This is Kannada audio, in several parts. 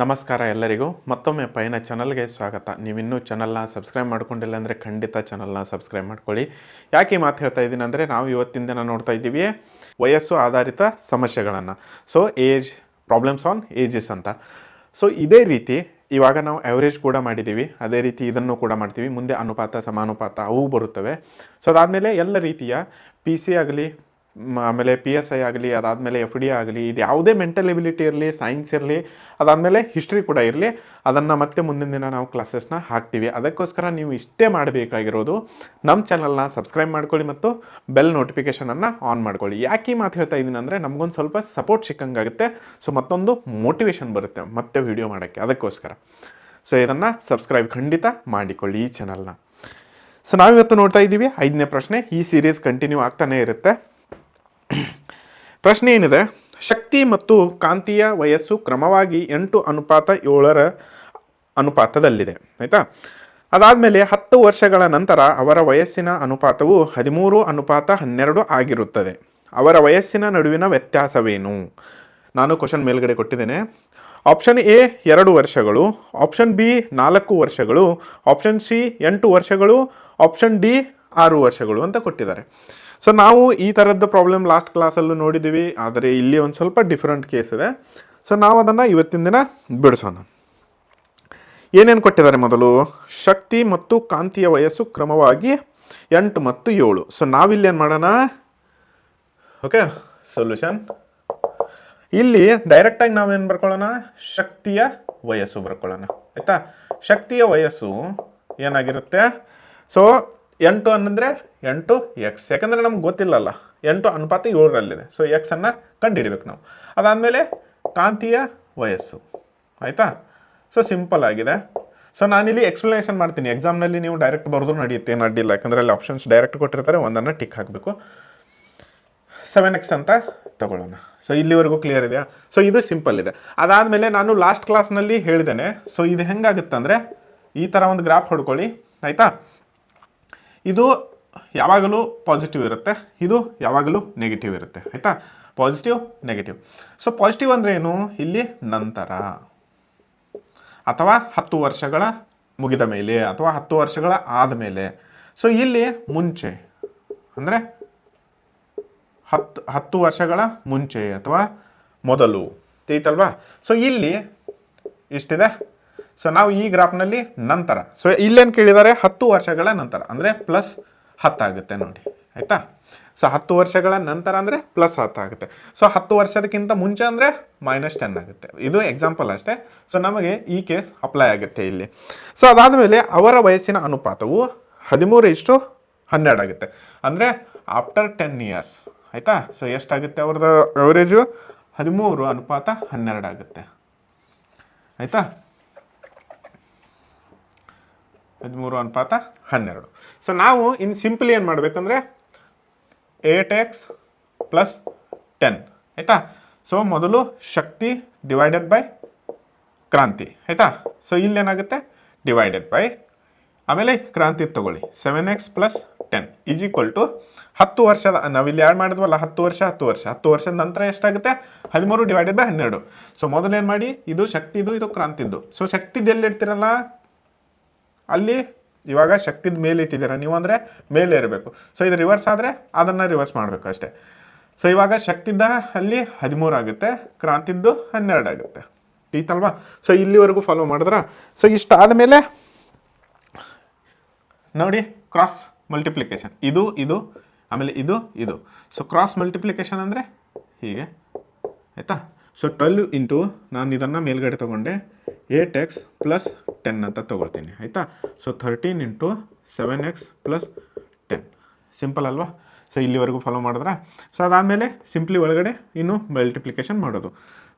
ನಮಸ್ಕಾರ ಎಲ್ಲರಿಗೂ ಮತ್ತೊಮ್ಮೆ ಪೈನ ಚಾನಲ್ಗೆ ಸ್ವಾಗತ. ನೀವಿನ್ನೂ ಚಾನಲ್ನ ಸಬ್ಸ್ಕ್ರೈಬ್ ಮಾಡ್ಕೊಂಡಿಲ್ಲ ಅಂದರೆ ಖಂಡಿತ ಚಾನಲ್ನ ಸಬ್ಸ್ಕ್ರೈಬ್ ಮಾಡ್ಕೊಳ್ಳಿ. ಯಾಕೆ ಈ ಮಾತು ಹೇಳ್ತಾ ಇದ್ದೀನಿ ಅಂದರೆ ನಾವು ಇವತ್ತಿನ ದಿನ ನೋಡ್ತಾ ಇದ್ದೀವಿ ವಯಸ್ಸು ಆಧಾರಿತ ಸಮಸ್ಯೆಗಳನ್ನು. ಸೊ ಪ್ರಾಬ್ಲಮ್ಸ್ ಆನ್ ಏಜಸ್ ಅಂತ. ಸೊ ಇದೇ ರೀತಿ ಇವಾಗ ನಾವು ಆ್ಯಾವ್ರೇಜ್ ಕೂಡ ಮಾಡಿದ್ದೀವಿ, ಅದೇ ರೀತಿ ಇದನ್ನು ಕೂಡ ಮಾಡ್ತೀವಿ. ಮುಂದೆ ಅನುಪಾತ ಸಮಾನುಪಾತ ಅವು ಬರುತ್ತವೆ. ಸೊ ಅದಾದಮೇಲೆ ಎಲ್ಲ ರೀತಿಯ PC ಆಗಲಿ, ಆಮೇಲೆ PSI ಆಗಲಿ, ಅದಾದಮೇಲೆ FD ಆಗಲಿ, ಇದು ಯಾವುದೇ ಮೆಂಟಲ್ ಎಬಿಲಿಟಿ ಇರಲಿ, ಸೈನ್ಸ್ ಇರಲಿ, ಅದಾದಮೇಲೆ ಹಿಸ್ಟ್ರಿ ಕೂಡ ಇರಲಿ, ಅದನ್ನು ಮತ್ತೆ ಮುಂದಿನ ದಿನ ನಾವು ಕ್ಲಾಸಸ್ನ ಹಾಕ್ತೀವಿ. ಅದಕ್ಕೋಸ್ಕರ ನೀವು ಇಷ್ಟೇ ಮಾಡಬೇಕಾಗಿರೋದು, ನಮ್ಮ ಚಾನಲ್ನ ಸಬ್ಸ್ಕ್ರೈಬ್ ಮಾಡ್ಕೊಳ್ಳಿ ಮತ್ತು ಬೆಲ್ ನೋಟಿಫಿಕೇಷನನ್ನು ಆನ್ ಮಾಡ್ಕೊಳ್ಳಿ. ಯಾಕೆ ಈ ಮಾತು ಹೇಳ್ತಾ ಇದ್ದೀನಿ ಅಂದರೆ ನಮಗೊಂದು ಸ್ವಲ್ಪ ಸಪೋರ್ಟ್ ಸಿಕ್ಕಂಗಾಗುತ್ತೆ. ಸೊ ಮತ್ತೊಂದು ಮೋಟಿವೇಶನ್ ಬರುತ್ತೆ ಮತ್ತೆ ವಿಡಿಯೋ ಮಾಡೋಕ್ಕೆ, ಅದಕ್ಕೋಸ್ಕರ. ಸೊ ಇದನ್ನು ಸಬ್ಸ್ಕ್ರೈಬ್ ಖಂಡಿತ ಮಾಡಿಕೊಳ್ಳಿ ಈ ಚಾನಲ್ನ. ಸೊ ನಾವಿವತ್ತು ನೋಡ್ತಾ ಇದ್ದೀವಿ 5ನೇ ಪ್ರಶ್ನೆ. ಈ ಸೀರೀಸ್ ಕಂಟಿನ್ಯೂ ಆಗ್ತಾನೇ ಇರುತ್ತೆ. ಪ್ರಶ್ನೆ ಏನಿದೆ, ಶಕ್ತಿ ಮತ್ತು ಕಾಂತಿಯ ವಯಸ್ಸು ಕ್ರಮವಾಗಿ 8:7 ಅನುಪಾತದಲ್ಲಿದೆ. ಆಯಿತಾ? ಅದಾದಮೇಲೆ 10 ವರ್ಷಗಳ ನಂತರ ಅವರ ವಯಸ್ಸಿನ ಅನುಪಾತವು 13:12 ಆಗಿರುತ್ತದೆ. ಅವರ ವಯಸ್ಸಿನ ನಡುವಿನ ವ್ಯತ್ಯಾಸವೇನು? ನಾನು ಕ್ವಶನ್ ಮೇಲ್ಗಡೆ ಕೊಟ್ಟಿದ್ದೇನೆ. ಆಪ್ಷನ್ A 2 ವರ್ಷಗಳು, ಆಪ್ಷನ್ B 4 ವರ್ಷಗಳು, ಆಪ್ಷನ್ C 8 ವರ್ಷಗಳು, ಆಪ್ಷನ್ D 6 ವರ್ಷಗಳು ಅಂತ ಕೊಟ್ಟಿದ್ದಾರೆ. ಸೊ ನಾವು ಈ ಥರದ್ದು ಪ್ರಾಬ್ಲಮ್ ಲಾಸ್ಟ್ ಕ್ಲಾಸಲ್ಲೂ ನೋಡಿದ್ದೀವಿ, ಆದರೆ ಇಲ್ಲಿ ಒಂದು ಸ್ವಲ್ಪ ಡಿಫ್ರೆಂಟ್ ಕೇಸ್ ಇದೆ. ಸೊ ನಾವು ಅದನ್ನು ಇವತ್ತಿನ ದಿನ ಬಿಡಿಸೋಣ. ಏನೇನು ಕೊಟ್ಟಿದ್ದಾರೆ? ಮೊದಲು ಶಕ್ತಿ ಮತ್ತು ಕಾಂತಿಯ ವಯಸ್ಸು ಕ್ರಮವಾಗಿ 8 ಮತ್ತು 7. ಸೊ ನಾವಿಲ್ಲಿ ಏನು ಮಾಡೋಣ? Okay, solution. ಇಲ್ಲಿ ಡೈರೆಕ್ಟಾಗಿ ನಾವೇನು ಬರ್ಕೊಳ್ಳೋಣ? ಶಕ್ತಿಯ ವಯಸ್ಸು ಬರ್ಕೊಳ್ಳೋಣ. ಆಯಿತಾ? ಶಕ್ತಿಯ ವಯಸ್ಸು ಏನಾಗಿರುತ್ತೆ? ಸೊ 8 ಅಂದರೆ 8x, ಯಾಕಂದರೆ ನಮ್ಗೆ ಗೊತ್ತಿಲ್ಲಲ್ಲ, 8:7 ಸೊ ಎಕ್ಸನ್ನು ಕಂಡುಹಿಡಿಬೇಕು ನಾವು. ಅದಾದಮೇಲೆ ಕಾಂತಿಯ ವಯಸ್ಸು. ಆಯಿತಾ? ಸೊ ಸಿಂಪಲ್ ಆಗಿದೆ. ಸೊ ನಾನಿಲ್ಲಿ ಎಕ್ಸ್ಪ್ಲನೇಷನ್ ಮಾಡ್ತೀನಿ. ಎಕ್ಸಾಮ್ನಲ್ಲಿ ನೀವು ಡೈರೆಕ್ಟ್ ಬರೆದು ನಡೆಯುತ್ತೆ, ಏನು ಅಡ್ಡಿಲ್ಲ, ಯಾಕಂದರೆ ಅಲ್ಲಿ ಆಪ್ಷನ್ಸ್ ಡೈರೆಕ್ಟ್ ಕೊಟ್ಟಿರ್ತಾರೆ, ಒಂದನ್ನು ಟಿಕ್ ಹಾಕಬೇಕು. 7x ಅಂತ ತಗೊಳ್ಳೋಣ. ಸೊ ಇಲ್ಲಿವರೆಗೂ ಕ್ಲಿಯರ್ ಇದೆಯಾ? ಸೊ ಇದು ಸಿಂಪಲ್ ಇದೆ. ಅದಾದಮೇಲೆ ನಾನು ಲಾಸ್ಟ್ ಕ್ಲಾಸ್ನಲ್ಲಿ ಹೇಳಿದ್ದೇನೆ. ಸೊ ಇದು ಹೆಂಗಾಗುತ್ತೆ ಅಂದರೆ ಈ ಥರ ಒಂದು ಗ್ರಾಫ್ ಹೊಡ್ಕೊಳ್ಳಿ. ಆಯಿತಾ? ಇದು ಯಾವಾಗಲೂ ಪಾಸಿಟಿವ್ ಇರುತ್ತೆ, ಇದು ಯಾವಾಗಲೂ ನೆಗೆಟಿವ್ ಇರುತ್ತೆ. ಆಯಿತಾ? Positive negative. ಸೊ ಪಾಸಿಟಿವ್ ಅಂದರೆ ಏನು? ಇಲ್ಲಿ ನಂತರ, ಅಥವಾ 10 ವರ್ಷಗಳ ಮುಗಿದ ಮೇಲೆ, ಅಥವಾ 10 ವರ್ಷಗಳ ಆದಮೇಲೆ. ಸೊ ಇಲ್ಲಿ ಮುಂಚೆ ಅಂದರೆ 10 ವರ್ಷಗಳ ಮುಂಚೆ ಅಥವಾ ಮೊದಲು ಐತಲ್ವಾ? ಸೊ ಇಲ್ಲಿ ಇಷ್ಟಿದೆ. ಸೊ ನಾವು ಈ ಗ್ರಾಫ್ನಲ್ಲಿ ನಂತರ, ಸೊ ಇಲ್ಲೇನು ಕೇಳಿದ್ದಾರೆ? 10 ವರ್ಷಗಳ ನಂತರ ಅಂದರೆ +10 ಆಗುತ್ತೆ ನೋಡಿ. ಆಯಿತಾ? ಸೊ 10 ವರ್ಷಗಳ ನಂತರ ಅಂದರೆ +10 ಆಗುತ್ತೆ. ಸೊ 10 ವರ್ಷದಕ್ಕಿಂತ ಮುಂಚೆ ಅಂದರೆ -10 ಆಗುತ್ತೆ. ಇದು ಎಕ್ಸಾಂಪಲ್ ಅಷ್ಟೇ. ಸೊ ನಮಗೆ ಈ ಕೇಸ್ ಅಪ್ಲೈ ಆಗುತ್ತೆ ಇಲ್ಲಿ. ಸೊ ಅದಾದಮೇಲೆ ಅವರ ವಯಸ್ಸಿನ ಅನುಪಾತವು 13:12 ಆಗುತ್ತೆ. ಅಂದರೆ ಆಫ್ಟರ್ 10 ಇಯರ್ಸ್. ಆಯಿತಾ? ಸೊ ಎಷ್ಟಾಗುತ್ತೆ ಅವ್ರದ್ದು ಅವರೇಜು? 13:12 ಆಗುತ್ತೆ. ಆಯಿತಾ? 13:12. ಸೊ ನಾವು ಇನ್ನು ಸಿಂಪಲಿ ಏನು ಮಾಡಬೇಕಂದ್ರೆ 8x + 10. ಆಯಿತಾ? ಸೊ ಮೊದಲು ಶಕ್ತಿ ಡಿವೈಡೆಡ್ ಬೈ ಕ್ರಾಂತಿ. ಆಯಿತಾ? ಸೊ ಇಲ್ಲೇನಾಗುತ್ತೆ? ಡಿವೈಡೆಡ್ ಬೈ, ಆಮೇಲೆ ಕ್ರಾಂತಿ ತಗೊಳ್ಳಿ, 7x + 10 = 10 ವರ್ಷದ, ನಾವಿಲ್ಲಿ ಆ್ಯಡ್ ಮಾಡಿದ್ವಲ್ಲ, 10 ವರ್ಷ 10 ವರ್ಷ 10 ವರ್ಷದ ನಂತರ ಎಷ್ಟಾಗುತ್ತೆ? 13/12. ಸೊ ಮೊದಲೇನು ಮಾಡಿ, ಇದು ಶಕ್ತಿದು, ಇದು ಕ್ರಾಂತಿದ್ದು. ಸೊ ಶಕ್ತಿದು ಎಲ್ಲಿ ಇಡ್ತೀರಲ್ಲ ಅಲ್ಲಿ, ಇವಾಗ ಶಕ್ತಿದ ಮೇಲೆ ಇಟ್ಟಿದ್ದೀರ ನೀವು, ಅಂದರೆ ಮೇಲೆ ಇರಬೇಕು. ಸೊ ಇದು ರಿವರ್ಸ್ ಆದರೆ ಅದನ್ನು ರಿವರ್ಸ್ ಮಾಡಬೇಕು ಅಷ್ಟೇ. ಸೊ ಇವಾಗ ಶಕ್ತಿದ್ದ ಅಲ್ಲಿ 13 ಆಗುತ್ತೆ, ಕ್ರಾಂತಿದ್ದು 12 ಆಗುತ್ತೆ. ಈತಲ್ವಾ? ಸೊ ಇಲ್ಲಿವರೆಗೂ ಫಾಲೋ ಮಾಡಿದ್ರ? ಸೊ ಇಷ್ಟಾದ ಮೇಲೆ ನೋಡಿ, ಕ್ರಾಸ್ ಮಲ್ಟಿಪ್ಲಿಕೇಶನ್, ಇದು ಇದು ಆಮೇಲೆ ಇದು ಇದು. ಸೊ ಕ್ರಾಸ್ ಮಲ್ಟಿಪ್ಲಿಕೇಶನ್ ಅಂದರೆ ಹೀಗೆ. ಆಯಿತಾ? ಸೊ 12 ಇಂಟು, ನಾನು ಇದನ್ನು ಮೇಲ್ಗಡೆ ತೊಗೊಂಡೆ, 8x + 10 ಅಂತ ತೊಗೊಳ್ತೀನಿ. ಆಯಿತಾ? So 13 into 7x + 10. ಸಿಂಪಲ್ ಅಲ್ವಾ? ಸೊ ಇಲ್ಲಿವರೆಗೂ ಫಾಲೋ ಮಾಡಿದ್ರ? ಸೊ ಅದಾದಮೇಲೆ ಸಿಂಪ್ಲಿ ಒಳಗಡೆ ಇನ್ನು ಮಲ್ಟಿಪ್ಲಿಕೇಶನ್ ಮಾಡೋದು.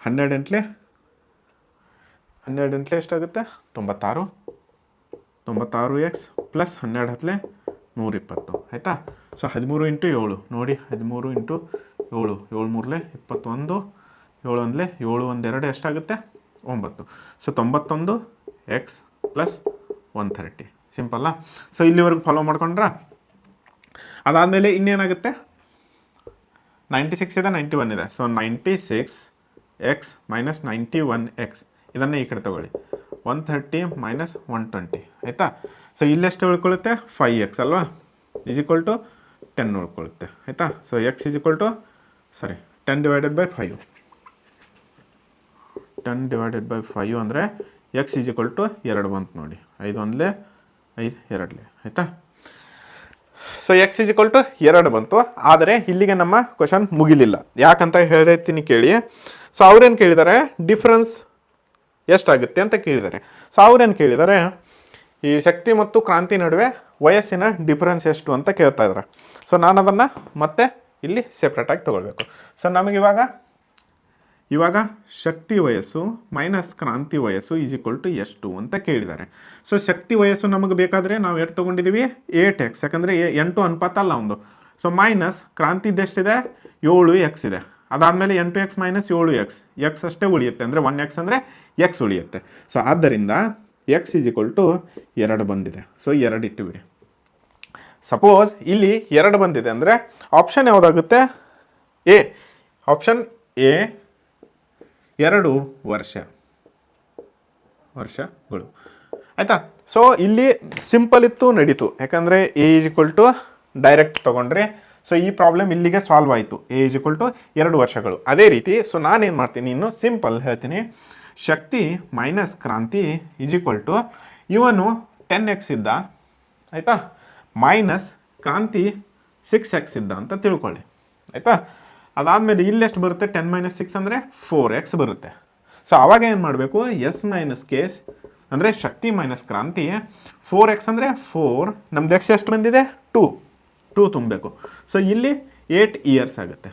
12 ಎಂಟ್ಲೆ ಎಷ್ಟಾಗುತ್ತೆ? 96. 96x + 12 = 120. ಆಯಿತಾ? ಸೊ 13 ಇಂಟು 7 ನೋಡಿ, 13 ಇಂಟು 7, 7 3 21, 7 1 7 1 2 ಎಷ್ಟಾಗುತ್ತೆ? 9. So 91x + 130. ಸಿಂಪಲ್ಲ? ಸೊ ಇಲ್ಲಿವರೆಗೂ ಫಾಲೋ ಮಾಡ್ಕೊಂಡ್ರ? ಅದಾದಮೇಲೆ ಇನ್ನೇನಾಗುತ್ತೆ? 96 ಇದೆ, 91 ಇದೆ. ಸೊ 96x - 91x ಇದನ್ನು ಈ ಕಡೆ ತಗೊಳ್ಳಿ. 130 ಮೈನಸ್ 120 ಆಯಿತಾ. ಸೊ ಇಲ್ಲೆಷ್ಟು ಉಳ್ಕೊಳ್ಳುತ್ತೆ 5x ಅಲ್ವಾ, ಈಕ್ವಲ್ ಟು 10 ಉಳ್ಕೊಳ್ಳುತ್ತೆ ಆಯಿತಾ. So x equal to 10 divided by 5. 10 divided by 5 ಅಂದರೆ ಎಕ್ಸ್ ಈಕ್ವಲ್ ಟು 2 ಬಂತು ನೋಡಿ. 5 1 5 2 ಆಯಿತಾ. ಸೊ ಎಕ್ಸ್ ಈಕ್ವಲ್ ಟು 2 ಬಂತು. ಆದರೆ ಇಲ್ಲಿಗೆ ನಮ್ಮ ಕ್ವಶನ್ ಮುಗಿಲಿಲ್ಲ. ಯಾಕಂತ ಹೇಳ್ತೀನಿ ಕೇಳಿ. ಸೊ ಅವ್ರೇನು ಕೇಳಿದ್ದಾರೆ, ಡಿಫ್ರೆನ್ಸ್ ಎಷ್ಟಾಗುತ್ತೆ ಅಂತ ಕೇಳಿದ್ದಾರೆ. ಸೊ ಅವ್ರೇನು ಕೇಳಿದ್ದಾರೆ, ಈ ಶಕ್ತಿ ಮತ್ತು ಕ್ರಾಂತಿ ನಡುವೆ ವಯಸ್ಸಿನ ಡಿಫ್ರೆನ್ಸ್ ಎಷ್ಟು ಅಂತ ಕೇಳ್ತಾ ಇದ್ದಾರೆ. ಸೊ ನಾನು ಅದನ್ನು ಮತ್ತೆ ಇಲ್ಲಿ ಸೆಪ್ರೇಟಾಗಿ ತೊಗೊಳ್ಬೇಕು. ಸೊ ಇವಾಗ ಶಕ್ತಿ ವಯಸ್ಸು ಮೈನಸ್ ಕ್ರಾಂತಿ ವಯಸ್ಸು ಈಕ್ವಲ್ ಟು ಎಷ್ಟು ಅಂತ ಕೇಳಿದ್ದಾರೆ. ಸೊ ಶಕ್ತಿ ವಯಸ್ಸು ನಮಗೆ ಬೇಕಾದರೆ ನಾವು ಎಷ್ಟು ತೊಗೊಂಡಿದ್ದೀವಿ 8x, ಯಾಕಂದರೆ 8 ಅನುಪಾತ ಅಲ್ಲ ಒಂದು. ಸೊ ಮೈನಸ್ ಕ್ರಾಂತಿದ್ದು ಎಷ್ಟಿದೆ 7x ಇದೆ. ಅದಾದಮೇಲೆ 8x ಮೈನಸ್ 7x, ಎಕ್ಸ್ ಅಷ್ಟೇ ಉಳಿಯುತ್ತೆ, ಅಂದರೆ 1x ಅಂದರೆ ಎಕ್ಸ್ ಉಳಿಯುತ್ತೆ. ಸೊ ಆದ್ದರಿಂದ ಎಕ್ಸ್ ಈಕ್ವಲ್ ಟು 2 ಬಂದಿದೆ. ಸೊ 2 ಇಟ್ಟುಬಿಡಿ. ಸಪೋಸ್ ಇಲ್ಲಿ 2 ಬಂದಿದೆ ಅಂದರೆ ಆಪ್ಷನ್ ಯಾವುದಾಗುತ್ತೆ, ಎ. ಆಪ್ಷನ್ ಎ 2 ವರ್ಷಗಳು ಆಯಿತಾ. ಸೊ ಇಲ್ಲಿ ಸಿಂಪಲ್ ಇತ್ತು, ನಡೀತು, ಯಾಕಂದರೆ ಎ ಈಕ್ವಲ್ ಟು ಡೈರೆಕ್ಟ್ ತೊಗೊಂಡ್ರೆ ಸೊ ಈ ಪ್ರಾಬ್ಲಮ್ ಇಲ್ಲಿಗೆ ಸಾಲ್ವ್ ಆಯಿತು. ಎ ಈಕ್ವಲ್ ಟು 2 ವರ್ಷಗಳು. ಅದೇ ರೀತಿ ಸೊ ನಾನೇನು ಮಾಡ್ತೀನಿ, ಇನ್ನು ಸಿಂಪಲ್ ಹೇಳ್ತೀನಿ. ಶಕ್ತಿ ಮೈನಸ್ ಕ್ರಾಂತಿ ಈಕ್ವಲ್ ಟು ಇವನು 10x ಇದ್ದ ಆಯಿತಾ, ಮೈನಸ್ ಕ್ರಾಂತಿ 6x ಇದ್ದ ಅಂತ ತಿಳ್ಕೊಳ್ಳಿ ಆಯಿತಾ. ಅದಾದಮೇಲೆ ಇಲ್ಲೆಷ್ಟು ಬರುತ್ತೆ, 10 ಮೈನಸ್ 6 ಅಂದರೆ 4x ಬರುತ್ತೆ. ಸೊ ಆವಾಗ ಏನು ಮಾಡಬೇಕು, ಎಸ್ ಮೈನಸ್ ಕೆ ಅಂದರೆ ಶಕ್ತಿ ಮೈನಸ್ ಕ್ರಾಂತಿ 4x ಅಂದರೆ 4, ನಮ್ದು ಎಕ್ಸ್ ಎಷ್ಟು ಬಂದಿದೆ 2 ತುಂಬಬೇಕು. ಸೊ ಇಲ್ಲಿ 8 ಇಯರ್ಸ್ ಆಗುತ್ತೆ,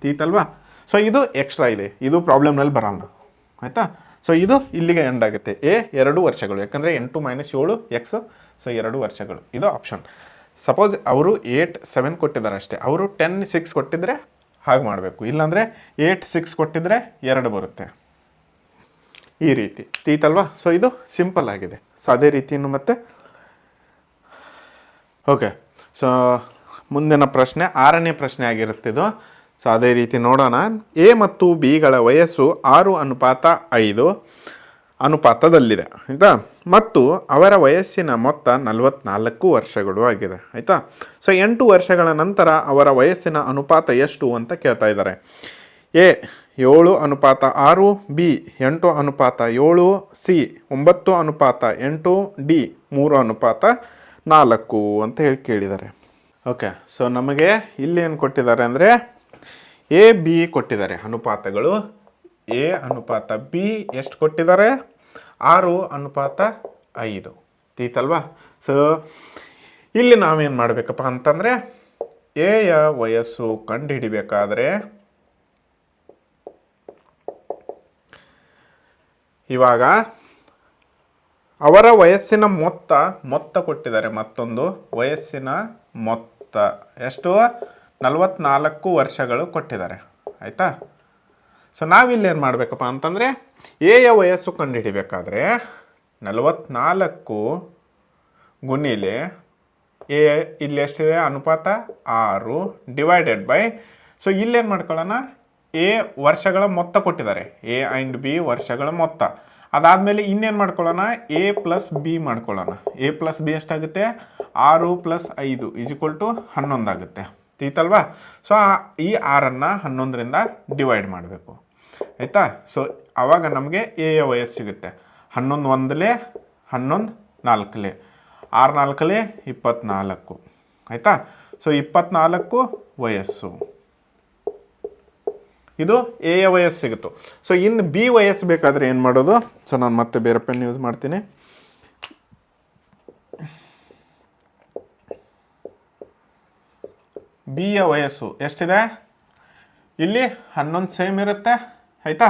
ತೀತಲ್ವಾ. ಸೊ ಇದು ಎಕ್ಸ್ಟ್ರಾ ಇದೆ, ಇದು ಪ್ರಾಬ್ಲಮ್ನಲ್ಲಿ ಬರೋಲ್ಲ ಆಯಿತಾ. ಸೊ ಇದು ಇಲ್ಲಿಗೆ ಎಂಡ್ ಆಗುತ್ತೆ. ಎ 2 ವರ್ಷಗಳು, ಯಾಕಂದರೆ 8 ಮೈನಸ್ 7 ಎಕ್ಸ್. ಸೊ 2 ವರ್ಷಗಳು ಇದು ಆಪ್ಷನ್. ಸಪೋಸ್ ಅವರು 8 7 ಕೊಟ್ಟಿದ್ದಾರೆ ಅಷ್ಟೇ, ಅವರು 10 6 ಕೊಟ್ಟಿದ್ರೆ ಹಾಗೆ ಮಾಡಬೇಕು, ಇಲ್ಲಾಂದರೆ 8 6 ಕೊಟ್ಟಿದ್ರೆ 2 ಬರುತ್ತೆ, ಈ ರೀತಿ ತೀತಲ್ವಾ. ಸೊ ಇದು ಸಿಂಪಲ್ ಆಗಿದೆ. ಸೊ ಅದೇ ರೀತಿಯನ್ನು ಮತ್ತೆ ಓಕೆ. ಸೊ ಮುಂದಿನ ಪ್ರಶ್ನೆ 6ನೇ ಪ್ರಶ್ನೆ ಆಗಿರುತ್ತೆ ಇದು. ಸೊ ಅದೇ ರೀತಿ ನೋಡೋಣ. ಎ ಮತ್ತು ಬಿಗಳ ವಯಸ್ಸು 6:5 ಅನುಪಾತದಲ್ಲಿದೆ ಆಯಿತಾ, ಮತ್ತು ಅವರ ವಯಸ್ಸಿನ ಮೊತ್ತ 44 ವರ್ಷಗಳು ಆಗಿದೆ ಆಯಿತಾ. ಸೊ 8 ವರ್ಷಗಳ ನಂತರ ಅವರ ವಯಸ್ಸಿನ ಅನುಪಾತ ಎಷ್ಟು ಅಂತ ಕೇಳ್ತಾ ಇದ್ದಾರೆ. ಎ 7:6, ಬಿ 8:7, ಸಿ 9:8, ಡಿ 3:4 ಅಂತ ಹೇಳಿ ಕೇಳಿದ್ದಾರೆ. ಓಕೆ. ಸೊ ನಮಗೆ ಇಲ್ಲಿ ಏನು ಕೊಟ್ಟಿದ್ದಾರೆ ಅಂದರೆ ಎ ಬಿ ಕೊಟ್ಟಿದ್ದಾರೆ ಅನುಪಾತಗಳು. ಎ ಅನುಪಾತ ಬಿ ಎಷ್ಟು ಕೊಟ್ಟಿದ್ದಾರೆ 6:5 ತೀತಲ್ವಾ. ಸೊ ಇಲ್ಲಿ ನಾವೇನು ಮಾಡಬೇಕಪ್ಪ ಅಂತಂದರೆ ಎಯ ವಯಸ್ಸು ಕಂಡುಹಿಡಿಬೇಕಾದ್ರೆ ಇವಾಗ ಅವರ ವಯಸ್ಸಿನ ಮೊತ್ತ ಕೊಟ್ಟಿದ್ದಾರೆ. ಮತ್ತೊಂದು ವಯಸ್ಸಿನ ಮೊತ್ತ ಎಷ್ಟು 44 ವರ್ಷಗಳು ಕೊಟ್ಟಿದ್ದಾರೆ ಆಯಿತಾ. ಸೊ ನಾವಿಲ್ಲೇನು ಮಾಡಬೇಕಪ್ಪ ಅಂತಂದರೆ ಎಯ ವಯಸ್ಸು ಕಂಡುಹಿಡಿಬೇಕಾದ್ರೆ 44 ಗುಣಿಲೆ ಎ ಇಲ್ಲಿ ಎಷ್ಟಿದೆ ಅನುಪಾತ 6 ಡಿವೈಡೆಡ್ ಬೈ. ಸೊ ಇಲ್ಲೇನು ಮಾಡ್ಕೊಳ್ಳೋಣ, ಎ ವರ್ಷಗಳ ಮೊತ್ತ ಕೊಟ್ಟಿದ್ದಾರೆ, ಎ ಆ್ಯಂಡ್ ಬಿ ವರ್ಷಗಳ ಮೊತ್ತ. ಅದಾದಮೇಲೆ ಇನ್ನೇನು ಮಾಡ್ಕೊಳ್ಳೋಣ, ಎ ಪ್ಲಸ್ ಬಿ ಮಾಡ್ಕೊಳ್ಳೋಣ. ಎ ಪ್ಲಸ್ ಬಿ ಎಷ್ಟಾಗುತ್ತೆ 6 + 5 ಈಕ್ವಲ್ ಟು 11 ಆಗುತ್ತೆ ತೀತಲ್ವಾ. ಸೊ ಈ 6ಅನ್ನು 11ರಿಂದ ಡಿವೈಡ್ ಮಾಡಬೇಕು ಆಯಿತಾ. ಸೊ ಆವಾಗ ನಮಗೆ ಎಯ ವಯಸ್ಸು ಸಿಗುತ್ತೆ 11 1 11 4 6 4 24 ಆಯಿತಾ. ಸೊ 24 ವಯಸ್ಸು, ಇದು ಎಯ ವಯಸ್ಸು ಸಿಗುತ್ತು. ಸೊ ಇನ್ನು ಬಿ ವಯಸ್ಸು ಬೇಕಾದರೆ ಏನು ಮಾಡೋದು, ಸೊ ನಾನು ಮತ್ತೆ ಬೇರೆ ಪೆನ್ ಯೂಸ್ ಮಾಡ್ತೀನಿ. ಬಿಯ ವಯಸ್ಸು ಎಷ್ಟಿದೆ, ಇಲ್ಲಿ 11 ಸೇಮ್ ಇರುತ್ತೆ ಆಯಿತಾ.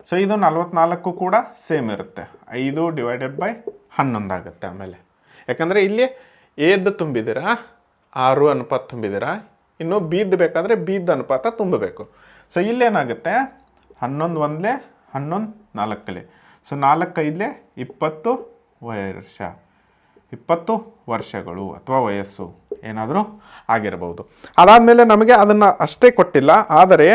ಸೊ ಇದು 44 ಕೂಡ ಸೇಮ್ ಇರುತ್ತೆ, 5 ಡಿವೈಡೆಡ್ ಬೈ 11 ಆಗುತ್ತೆ. ಆಮೇಲೆ ಯಾಕಂದರೆ ಇಲ್ಲಿ ಎದ್ದು ತುಂಬಿದ್ದೀರಾ 6 ಅನುಪಾತ ತುಂಬಿದ್ದೀರಾ, ಇನ್ನು ಬಿದ್ದು ಬೇಕಾದರೆ ಬಿದ್ದು ಅನುಪಾತ ತುಂಬಬೇಕು. ಸೊ ಇಲ್ಲೇನಾಗುತ್ತೆ 11 1 11 4 ಸೊ 4 5 20 ವರ್ಷ, 20 ವರ್ಷಗಳು ಅಥವಾ ವಯಸ್ಸು ಏನಾದರೂ ಆಗಿರಬಹುದು. ಅದಾದಮೇಲೆ ನಮಗೆ ಅದನ್ನು ಅಷ್ಟೇ ಕೊಟ್ಟಿಲ್ಲ, ಆದರೆ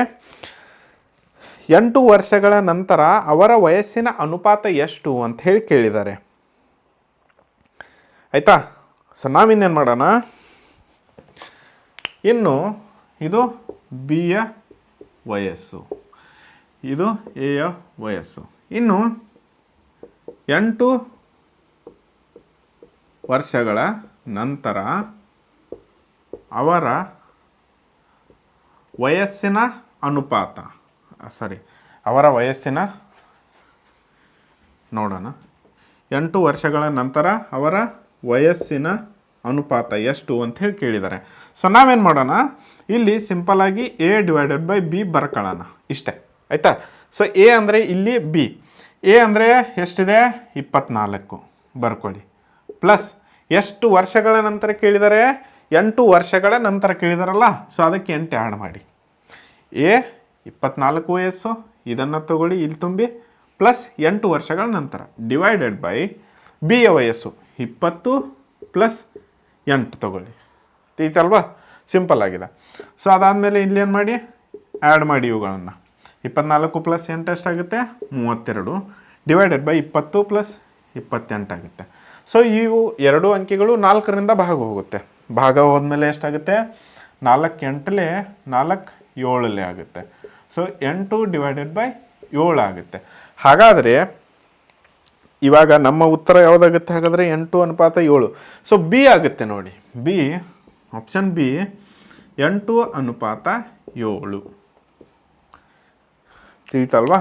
8 ವರ್ಷಗಳ ನಂತರ ಅವರ ವಯಸ್ಸಿನ ಅನುಪಾತ ಎಷ್ಟು ಅಂತ ಹೇಳಿ ಕೇಳಿದ್ದಾರೆ. ಆಯಿತಾ? ಸೊ ನಾವಿನ್ನೇನು ಮಾಡೋಣ, ಇನ್ನು ಇದು ಬಿಯ ವಯಸ್ಸು, ಇದು ಎಯ ವಯಸ್ಸು. ಇನ್ನು 8 ವರ್ಷಗಳ ನಂತರ ಅವರ ವಯಸ್ಸಿನ ಅನುಪಾತ, ಅವರ ವಯಸ್ಸಿನ ನೋಡೋಣ. 8 ವರ್ಷಗಳ ನಂತರ ಅವರ ವಯಸ್ಸಿನ ಅನುಪಾತ ಎಷ್ಟು ಅಂತ ಹೇಳಿ ಕೇಳಿದ್ದಾರೆ. ಸೊ ನಾವೇನು ಮಾಡೋಣ, ಇಲ್ಲಿ ಸಿಂಪಲ್ಲಾಗಿ A/B ಬರ್ಕೊಳ್ಳೋಣ, ಇಷ್ಟೇ. ಆಯಿತಾ? ಸೊ ಎ ಅಂದರೆ ಇಲ್ಲಿ ಬಿ, ಎ ಅಂದರೆ ಎಷ್ಟಿದೆ 24 ಬರ್ಕೊಳ್ಳಿ, ಪ್ಲಸ್ ಎಷ್ಟು ವರ್ಷಗಳ ನಂತರ ಕೇಳಿದ್ದಾರೆ, 8 ವರ್ಷಗಳ ನಂತರ ಕೇಳಿದಾರಲ್ಲ, ಸೊ ಅದಕ್ಕೆ 8 ಆ್ಯಡ್ ಮಾಡಿ. ಎ 24 ವಯಸ್ಸು, ಇದನ್ನು ತಗೊಳ್ಳಿ ಇಲ್ಲಿ ತುಂಬಿ, ಪ್ಲಸ್ 8 ವರ್ಷಗಳ ನಂತರ ಡಿವೈಡೆಡ್ ಬೈ ಬಿಯ ವಯಸ್ಸು 20 ಪ್ಲಸ್ 8 ತಗೊಳ್ಳಿ. ಈತಲ್ವಾ? ಸಿಂಪಲ್ ಆಗಿದೆ. ಸೊ ಅದಾದಮೇಲೆ ಇಲ್ಲೇನು ಮಾಡಿ, ಆ್ಯಡ್ ಮಾಡಿ ಇವುಗಳನ್ನು. 24 ಪ್ಲಸ್ 8 ಎಷ್ಟಾಗುತ್ತೆ 32 ಡಿವೈಡೆಡ್ ಬೈ 20 ಪ್ಲಸ್ 28 ಆಗುತ್ತೆ. ಸೊ ಇವು ಎರಡು ಅಂಕಿಗಳು 4ರಿಂದ ಭಾಗ ಹೋಗುತ್ತೆ. ಭಾಗ ಹೋದ್ಮೇಲೆ ಎಷ್ಟಾಗುತ್ತೆ, 4 8 4 7 ಆಗುತ್ತೆ. ಸೊ 8 ಡಿವೈಡೆಡ್ ಬೈ 7 ಆಗುತ್ತೆ. ಹಾಗಾದರೆ ಇವಾಗ ನಮ್ಮ ಉತ್ತರ ಯಾವುದಾಗುತ್ತೆ, ಹಾಗಾದರೆ 8:7. ಸೊ ಬಿ ಆಗುತ್ತೆ ನೋಡಿ, ಬಿ ಆಪ್ಷನ್ ಬಿ 8:7. ತಿಳಿತಲ್ವಾ?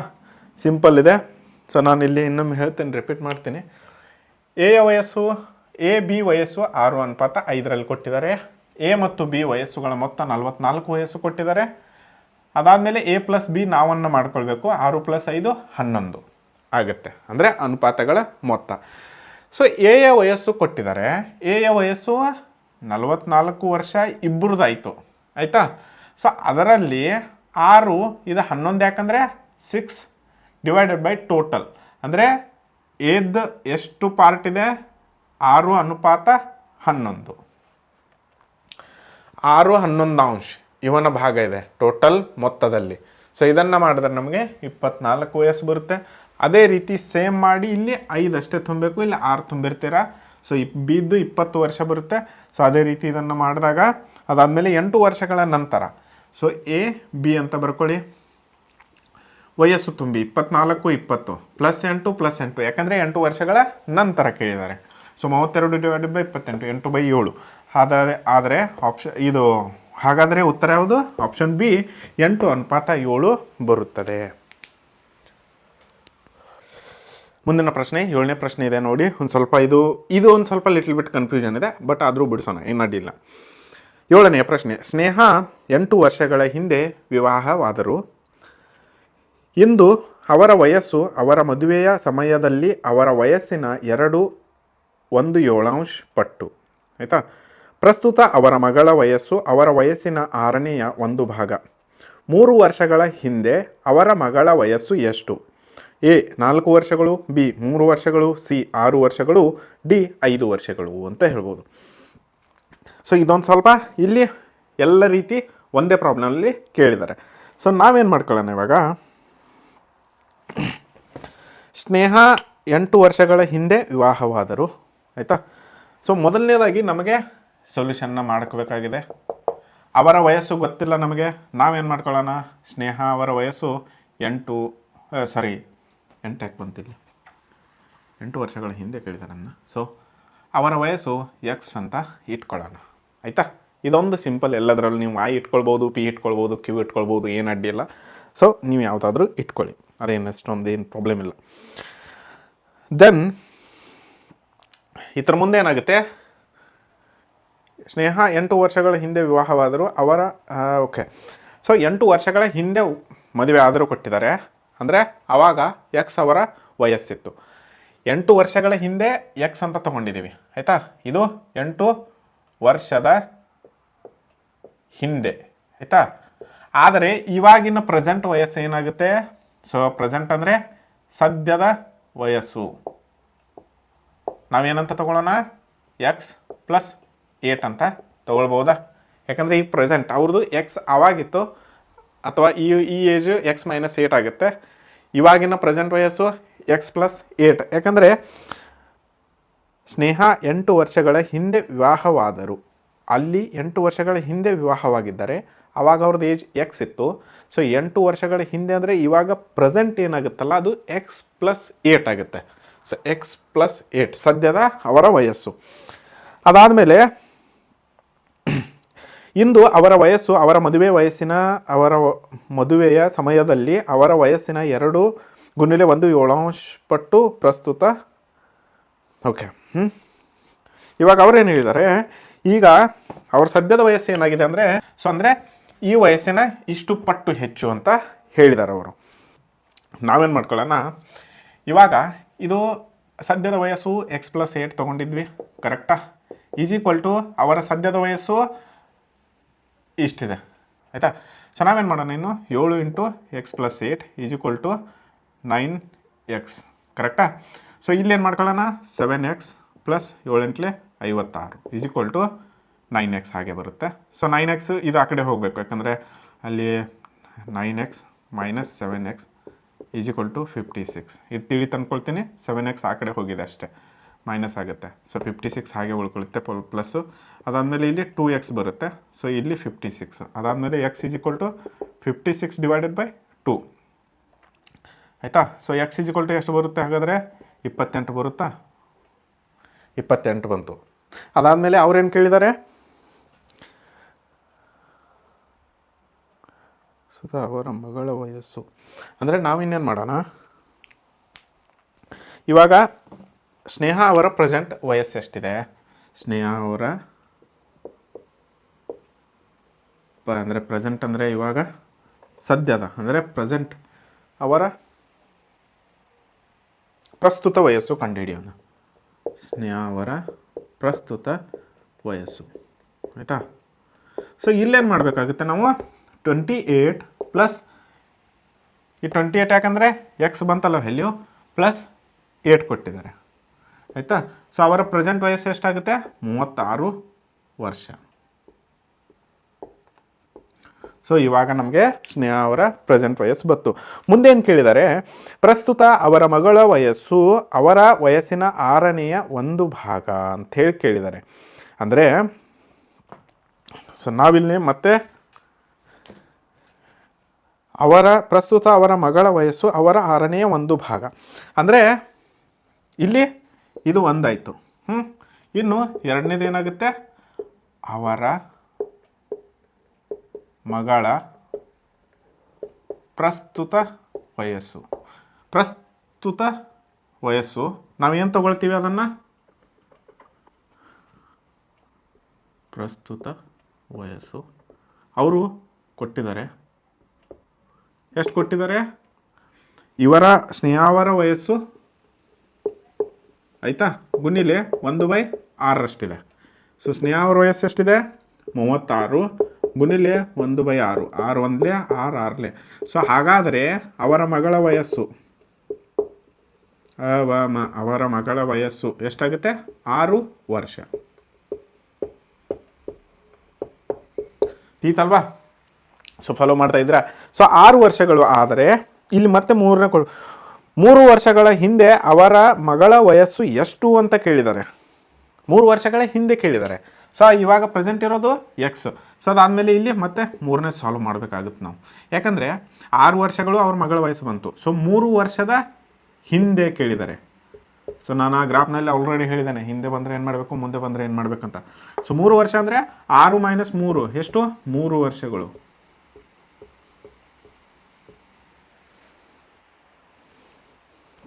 ಸಿಂಪಲ್ ಇದೆ. ಸೊ ನಾನು ಇಲ್ಲಿ ಇನ್ನೊಮ್ಮೆ ಹೇಳ್ತೇನೆ, ರಿಪೀಟ್ ಮಾಡ್ತೀನಿ. ಎಯ ವಯಸ್ಸು, ಬಿ ವಯಸ್ಸು 6:5 ಕೊಟ್ಟಿದ್ದಾರೆ. ಎ ಮತ್ತು ಬಿ ವಯಸ್ಸುಗಳ ಮೊತ್ತ 44 ವಯಸ್ಸು ಕೊಟ್ಟಿದ್ದಾರೆ. ಅದಾದಮೇಲೆ ಎ ಪ್ಲಸ್ ಬಿ ನಾವನ್ನು ಮಾಡ್ಕೊಳ್ಬೇಕು, 6 + 5 11 ಆಗುತ್ತೆ, ಅಂದರೆ ಅನುಪಾತಗಳ ಮೊತ್ತ. ಸೊ ಎಯ ವಯಸ್ಸು ಕೊಟ್ಟಿದ್ದಾರೆ, ಎಯ ವಯಸ್ಸು 44 ವರ್ಷ ಇಬ್ಬರದಾಯಿತು. ಆಯಿತಾ? ಸೊ ಅದರಲ್ಲಿ 6 ಇದು 11 ಯಾಕಂದರೆ 6 ಡಿವೈಡೆಡ್ ಬೈ ಟೋಟಲ್, ಅಂದರೆ ಎದ್ದು ಎಷ್ಟು ಪಾರ್ಟ್ ಇದೆ 6:11, 6/11 ಇವನ ಭಾಗ ಇದೆ ಟೋಟಲ್ ಮೊತ್ತದಲ್ಲಿ. ಸೊ ಇದನ್ನು ಮಾಡಿದ್ರೆ ನಮಗೆ 24 ವಯಸ್ಸು ಬರುತ್ತೆ. ಅದೇ ರೀತಿ ಸೇಮ್ ಮಾಡಿ ಇಲ್ಲಿ 5 ಅಷ್ಟೇ ತುಂಬಬೇಕು, ಇಲ್ಲಿ 6 ತುಂಬಿರ್ತೀರ. ಸೊ ಬಿದ್ದು 20 ವರ್ಷ ಬರುತ್ತೆ. ಸೊ ಅದೇ ರೀತಿ ಇದನ್ನು ಮಾಡಿದಾಗ ಅದಾದಮೇಲೆ 8 ವರ್ಷಗಳ ನಂತರ, ಸೊ ಎ ಬಿ ಅಂತ ಬರ್ಕೊಳ್ಳಿ, ವಯಸ್ಸು ತುಂಬಿ 24 20 ಪ್ಲಸ್ 8 ಯಾಕಂದರೆ 8 ವರ್ಷಗಳ ನಂತರ ಕೇಳಿದ್ದಾರೆ. So 32 divided by 28 8/7. ಆದರೆ ಇದು ಹಾಗಾದರೆ ಉತ್ತರ ಯಾವುದು? ಆಪ್ಷನ್ ಬಿ 8:7 ಬರುತ್ತದೆ. ಮುಂದಿನ ಪ್ರಶ್ನೆ 7ನೇ ಪ್ರಶ್ನೆ ಇದೆ ನೋಡಿ. ಒಂದು ಸ್ವಲ್ಪ ಇದು ಒಂದು ಸ್ವಲ್ಪ ಲಿಟಲ್ ಬಿಟ್ ಕನ್ಫ್ಯೂಷನ್ ಇದೆ, ಬಟ್ ಆದರೂ ಬಿಡಿಸೋಣ, ಏನು ಅಡ್ಡಿಲ್ಲ. 7ನೇ ಪ್ರಶ್ನೆ, ಸ್ನೇಹ 8 ವರ್ಷಗಳ ಹಿಂದೆ ವಿವಾಹವಾದರು. ಇಂದು ಅವರ ವಯಸ್ಸು ಅವರ ಮದುವೆಯ ಸಮಯದಲ್ಲಿ ಅವರ ವಯಸ್ಸಿನ 2.17 ಪಟ್ಟು. ಆಯಿತಾ? ಪ್ರಸ್ತುತ ಅವರ ಮಗಳ ವಯಸ್ಸು ಅವರ ವಯಸ್ಸಿನ 6ನೇ 1 ಭಾಗ. 3 ವರ್ಷಗಳ ಹಿಂದೆ ಅವರ ಮಗಳ ವಯಸ್ಸು ಎಷ್ಟು? ಎ 4 ವರ್ಷಗಳು, ಬಿ 3 ವರ್ಷಗಳು, ಸಿ 6 ವರ್ಷಗಳು, ಡಿ 5 ವರ್ಷಗಳು ಅಂತ ಹೇಳ್ಬೋದು. ಸೊ ಇದೊಂದು ಸ್ವಲ್ಪ ಇಲ್ಲಿ ಎಲ್ಲ ರೀತಿ ಒಂದೇ ಪ್ರಾಬ್ಲಮಲ್ಲಿ ಕೇಳಿದ್ದಾರೆ. ಸೊ ನಾವೇನು ಮಾಡ್ಕೊಳ್ಳೋಣ ಇವಾಗ, ಸ್ನೇಹ 8 ವರ್ಷಗಳ ಹಿಂದೆ ವಿವಾಹವಾದರು. ಆಯಿತಾ? ಸೊ ಮೊದಲನೇದಾಗಿ ನಮಗೆ ಸೊಲ್ಯೂಷನ್ನ ಮಾಡ್ಕೋಬೇಕಾಗಿದೆ. ಅವರ ವಯಸ್ಸು ಗೊತ್ತಿಲ್ಲ ನಮಗೆ, ನಾವೇನು ಮಾಡ್ಕೊಳ್ಳೋಣ, ಸ್ನೇಹ ಅವರ ವಯಸ್ಸು 8 ಯಾಕೆ ಬಂತಿಲ್ಲ, 8 ವರ್ಷಗಳ ಹಿಂದೆ ಕೇಳಿದಾರನ್ನ. ಸೊ ಅವರ ವಯಸ್ಸು ಎಕ್ಸ್ ಅಂತ ಇಟ್ಕೊಳ್ಳೋಣ. ಆಯಿತಾ? ಇದೊಂದು ಸಿಂಪಲ್, ಎಲ್ಲದರಲ್ಲೂ ನೀವು ಐ ಇಟ್ಕೊಳ್ಬೋದು, ಪಿ ಇಟ್ಕೊಳ್ಬೋದು, ಕ್ಯೂ ಇಟ್ಕೊಳ್ಬೋದು, ಏನು ಅಡ್ಡಿಲ್ಲ. ಸೊ ನೀವು ಯಾವುದಾದ್ರೂ ಇಟ್ಕೊಳ್ಳಿ, ಅದೇನು ಅಷ್ಟೊಂದೇನು ಪ್ರಾಬ್ಲಮ್ ಇಲ್ಲ. ದೆನ್ ಇದರ ಮುಂದೆ ಏನಾಗುತ್ತೆ, ಸ್ನೇಹ 8 ವರ್ಷಗಳ ಹಿಂದೆ ವಿವಾಹವಾದರು. ಓಕೆ, ಸೊ 8 ವರ್ಷಗಳ ಹಿಂದೆ ಮದುವೆ ಆದರೂ ಕೊಟ್ಟಿದ್ದಾರೆ, ಅಂದರೆ ಆವಾಗ ಎಕ್ಸ್ ಅವರ ವಯಸ್ಸಿತ್ತು. 8 ವರ್ಷಗಳ ಹಿಂದೆ ಎಕ್ಸ್ ಅಂತ ತೊಗೊಂಡಿದ್ದೀವಿ. ಆಯಿತಾ? ಇದು 8 ವರ್ಷದ ಹಿಂದೆ. ಆಯಿತಾ? ಆದರೆ ಇವಾಗಿನ ಪ್ರೆಸೆಂಟ್ ವಯಸ್ಸು ಏನಾಗುತ್ತೆ, ಸೊ ಪ್ರೆಸೆಂಟ್ ಅಂದರೆ ಸದ್ಯದ ವಯಸ್ಸು, ನಾವೇನಂತ ತಗೊಳ್ಳೋಣ, ಎಕ್ಸ್ + 8 ಅಂತ ತೊಗೊಳ್ಬೋದಾ? ಯಾಕಂದರೆ ಈ ಪ್ರೆಸೆಂಟ್ ಅವ್ರದ್ದು ಎಕ್ಸ್ ಆವಾಗಿತ್ತು, ಅಥವಾ ಈ ಏಜು ಎಕ್ಸ್ ಮೈನಸ್ 8 ಆಗುತ್ತೆ. ಇವಾಗಿನ ಪ್ರೆಸೆಂಟ್ ವಯಸ್ಸು ಎಕ್ಸ್ ಪ್ಲಸ್ 8. ಯಾಕಂದರೆ ಸ್ನೇಹ 8 ವರ್ಷಗಳ ಹಿಂದೆ ವಿವಾಹವಾದರು. ಅಲ್ಲಿ 8 ವರ್ಷಗಳ ಹಿಂದೆ ವಿವಾಹವಾಗಿದ್ದಾರೆ. ಆವಾಗ ಅವ್ರದ್ದು ಏಜ್ ಎಕ್ಸ್ ಇತ್ತು. ಸೊ 8 ವರ್ಷಗಳ ಹಿಂದೆ ಅಂದರೆ ಇವಾಗ ಪ್ರೆಸೆಂಟ್ ಏನಾಗುತ್ತಲ್ಲ ಅದು ಎಕ್ಸ್ ಪ್ಲಸ್ 8 ಆಗುತ್ತೆ. ಸೊ ಎಕ್ಸ್ ಪ್ಲಸ್ 8 ಸದ್ಯದ ಅವರ ವಯಸ್ಸು. ಅದಾದಮೇಲೆ ಇಂದು ಅವರ ವಯಸ್ಸು ಅವರ ಮದುವೆಯ ಸಮಯದಲ್ಲಿ ಅವರ ವಯಸ್ಸಿನ 2x1 ಪಟ್ಟು ಪ್ರಸ್ತುತ. ಓಕೆ. ಇವಾಗ ಅವರೇನು ಹೇಳಿದ್ದಾರೆ, ಈಗ ಅವ್ರ ಸದ್ಯದ ವಯಸ್ಸು ಏನಾಗಿದೆ ಅಂದರೆ ಈ ವಯಸ್ಸಿನ ಇಷ್ಟು ಪಟ್ಟು ಹೆಚ್ಚು ಅಂತ ಹೇಳಿದ್ದಾರೆ ಅವರು. ನಾವೇನು ಮಾಡ್ಕೊಳ್ಳೋಣ, ಇವಾಗ ಇದು ಸದ್ಯದ ವಯಸ್ಸು ಎಕ್ಸ್ ಪ್ಲಸ್ 8 ತೊಗೊಂಡಿದ್ವಿ, ಕರೆಕ್ಟಾ? ಈಸ್ ಈಕ್ವಲ್ ಟು ಅವರ ಸದ್ಯದ ವಯಸ್ಸು ಇಷ್ಟಿದೆ, ಆಯಿತಾ? ಸೊ ನಾವೇನು ಮಾಡೋಣ, ಇನ್ನು 7 into x plus 8 is equal to 9x, ಕರೆಕ್ಟಾ? ಸೊ ಇಲ್ಲೇನು ಮಾಡ್ಕೊಳ್ಳೋಣ, 7x plus 7 × 56 is equal to 9x ಹಾಗೆ ಬರುತ್ತೆ. ಸೊ 9x ಇದು ಆ ಕಡೆ ಹೋಗಬೇಕು, ಯಾಕಂದರೆ ಅಲ್ಲಿ 9x minus 7x is equal to 56. ಇದು ತಿಳಿ ತಂದ್ಕೊಳ್ತೀನಿ, 7x ಆ ಕಡೆ ಹೋಗಿದೆ ಅಷ್ಟೇ, ಮೈನಸ್ ಆಗುತ್ತೆ. ಸೊ 56 ಹಾಗೆ ಉಳ್ಕೊಳ್ಳುತ್ತೆ ಪ್ಲಸ್ಸು. ಅದಾದಮೇಲೆ ಇಲ್ಲಿ 2x ಬರುತ್ತೆ. ಸೊ ಇಲ್ಲಿ 56. ಅದಾದಮೇಲೆ x is equal to 56 divided by 2, ಆಯಿತಾ? So x is equal to ಎಷ್ಟು ಬರುತ್ತೆ ಹಾಗಾದರೆ? 28 ಬರುತ್ತಾ? 28 ಬಂತು. ಅದಾದಮೇಲೆ ಅವ್ರೇನು ಕೇಳಿದ್ದಾರೆ, ಸುಧಾ ಅವರ ಮಗಳ ವಯಸ್ಸು ಅಂದರೆ ನಾವಿನ್ನೇನು ಮಾಡೋಣ, ಇವಾಗ ಸ್ನೇಹ ಅವರ ಪ್ರೆಸೆಂಟ್ ವಯಸ್ಸು ಎಷ್ಟಿದೆ? ಸ್ನೇಹ ಅವರ ಅಂದರೆ ಪ್ರೆಸೆಂಟ್ ಅಂದರೆ ಇವಾಗ ಸದ್ಯದ ಅಂದರೆ ಪ್ರೆಸೆಂಟ್ ಅವರ ಪ್ರಸ್ತುತ ವಯಸ್ಸು ಕಂಡುಹಿಡಿಯೋಣ. ಸ್ನೇಹ ಅವರ ಪ್ರಸ್ತುತ ವಯಸ್ಸು, ಆಯಿತಾ? ಸೊ ಇಲ್ಲೇನು ಮಾಡಬೇಕಾಗುತ್ತೆ ನಾವು, 28 ಪ್ಲಸ್ ಈ 28 ಯಾಕಂದರೆ ಎಕ್ಸ್ ಬಂತಲ್ಲ ವ್ಯಾಲ್ಯೂ ಪ್ಲಸ್ 8 ಕೊಟ್ಟಿದ್ದಾರೆ, ಆಯಿತಾ? ಸೊ ಅವರ ಪ್ರೆಸೆಂಟ್ ವಯಸ್ಸು ಎಷ್ಟಾಗುತ್ತೆ? 36 ವರ್ಷ. ಸೊ ಇವಾಗ ನಮಗೆ ಸ್ನೇಹ ಅವರ ಪ್ರೆಸೆಂಟ್ ವಯಸ್ಸು ಬಂತು. ಮುಂದೇನು ಕೇಳಿದ್ದಾರೆ, ಪ್ರಸ್ತುತ ಅವರ ಮಗಳ ವಯಸ್ಸು ಅವರ ವಯಸ್ಸಿನ 6ನೇ 1 ಭಾಗ ಅಂಥೇಳಿ ಕೇಳಿದ್ದಾರೆ. ಅಂದರೆ ಸೊ ನಾವಿಲ್ಲಿ ಮತ್ತೆ ಪ್ರಸ್ತುತ ಅವರ ಮಗಳ ವಯಸ್ಸು ಅವರ 6ನೇ 1 ಭಾಗ ಅಂದರೆ ಇಲ್ಲಿ ಇದು ಒಂದಾಯಿತು. ಇನ್ನು ಎರಡನೇದು ಏನಾಗುತ್ತೆ, ಅವರ ಮಗಳ ಪ್ರಸ್ತುತ ವಯಸ್ಸು. ಪ್ರಸ್ತುತ ವಯಸ್ಸು ನಾವೇನು ತಗೊಳ್ತೀವಿ ಅದನ್ನು, ಪ್ರಸ್ತುತ ವಯಸ್ಸು ಅವರು ಕೊಟ್ಟಿದ್ದಾರೆ. ಎಷ್ಟು ಕೊಟ್ಟಿದ್ದಾರೆ? ಇವರ ಸ್ನೇಹಾವರ ವಯಸ್ಸು, ಆಯಿತಾ, ಗುಣಿಲೆ 1/6 ಸೊ ಸ್ನೇಹಾವರ ವಯಸ್ಸು ಎಷ್ಟಿದೆ? 36 ಗುಣಿಲೆ 1/6, 6 1 6 6. ಸೊ ಹಾಗಾದರೆ ಅವರ ಮಗಳ ವಯಸ್ಸು ಅವರ ಮಗಳ ವಯಸ್ಸು ಎಷ್ಟಾಗುತ್ತೆ? 6 ವರ್ಷ. ಈತಲ್ವಾ? ಸೊ ಫಾಲೋ ಮಾಡ್ತಾ ಇದ್ದೀರಾ? ಸೊ 6 ವರ್ಷಗಳು ಆದರೆ ಇಲ್ಲಿ ಮತ್ತೆ 3 ವರ್ಷಗಳ ಹಿಂದೆ ಅವರ ಮಗಳ ವಯಸ್ಸು ಎಷ್ಟು ಅಂತ ಕೇಳಿದ್ದಾರೆ. 3 ವರ್ಷಗಳ ಹಿಂದೆ ಕೇಳಿದ್ದಾರೆ. ಸೊ ಇವಾಗ ಪ್ರೆಸೆಂಟ್ ಇರೋದು ಎಕ್ಸ್. ಸೊ ಅದಾದಮೇಲೆ ಇಲ್ಲಿ ಮತ್ತೆ 3ನೇ ಸಾಲ್ವ್ ಮಾಡಬೇಕಾಗುತ್ತೆ ನಾವು, ಯಾಕಂದರೆ 6 ವರ್ಷಗಳು ಅವ್ರ ಮಗಳ ವಯಸ್ಸು ಬಂತು. ಸೊ 3 ವರ್ಷದ ಹಿಂದೆ ಕೇಳಿದ್ದಾರೆ. ಸೊ ನಾನು ಆ ಗ್ರಾಫ್ನಲ್ಲಿ ಆಲ್ರೆಡಿ ಹೇಳಿದ್ದೇನೆ, ಹಿಂದೆ ಬಂದರೆ ಏನು ಮಾಡಬೇಕು, ಮುಂದೆ ಬಂದರೆ ಏನು ಮಾಡಬೇಕಂತ. ಸೊ 3 ವರ್ಷ ಅಂದರೆ 6 - 3 ಎಷ್ಟು? 3 ವರ್ಷಗಳು.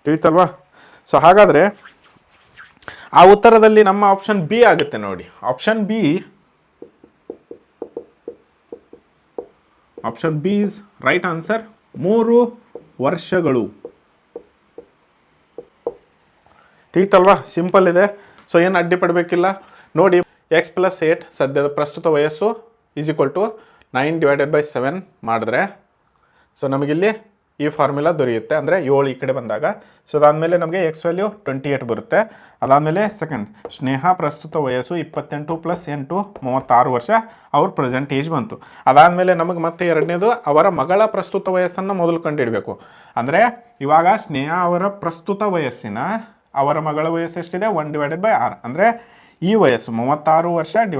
ತಿಳಿತಲ್ವಾ? ಸೊ ಹಾಗಾದರೆ ಆ ಉತ್ತರದಲ್ಲಿ ನಮ್ಮ ಆಪ್ಷನ್ ಬಿ ಆಗುತ್ತೆ ನೋಡಿ. Option B is right answer. 3 ವರ್ಷಗಳು. ತಿಳಿತಲ್ವಾ? ಸಿಂಪಲ್ ಇದೆ. ಸೊ ಏನು ಅಡ್ಡಿ ಪಡಬೇಕಿಲ್ಲ ನೋಡಿ. ಎಕ್ಸ್ ಪ್ಲಸ್ 8 ಸದ್ಯದ ಪ್ರಸ್ತುತ ವಯಸ್ಸು ಈಸ್ ಈಕ್ವಲ್ ಟು 9 / 7 ಮಾಡಿದ್ರೆ ಸೊ ನಮಗಿಲ್ಲಿ ಈ ಫಾರ್ಮುಲಾ ದೊರೆಯುತ್ತೆ. ಅಂದರೆ 7 ಈ ಕಡೆ ಬಂದಾಗ. ಸೊ ಅದಾದಮೇಲೆ ನಮಗೆ ಎಕ್ಸ್ ವ್ಯಾಲ್ಯೂ 28 ಬರುತ್ತೆ. ಅದಾದಮೇಲೆ ಸೆಕೆಂಡ್ ಸ್ನೇಹ ಪ್ರಸ್ತುತ ವಯಸ್ಸು 28 + 8 36 ವರ್ಷ, ಅವ್ರ ಪ್ರೆಸೆಂಟ್ ಏಜ್ ಬಂತು. ಅದಾದಮೇಲೆ ನಮಗೆ ಮತ್ತೆ ಎರಡನೇದು ಅವರ ಮಗಳ ಪ್ರಸ್ತುತ ವಯಸ್ಸನ್ನು ಮೊದಲು ಕಂಡುಹಿಡಬೇಕು. ಅಂದರೆ ಇವಾಗ ಸ್ನೇಹ ಅವರ ಪ್ರಸ್ತುತ ವಯಸ್ಸಿನ ಅವರ ಮಗಳ ವಯಸ್ಸು ಎಷ್ಟಿದೆ 1/6 ಅಂದರೆ ಈ ವಯಸ್ಸು 36 ವರ್ಷ /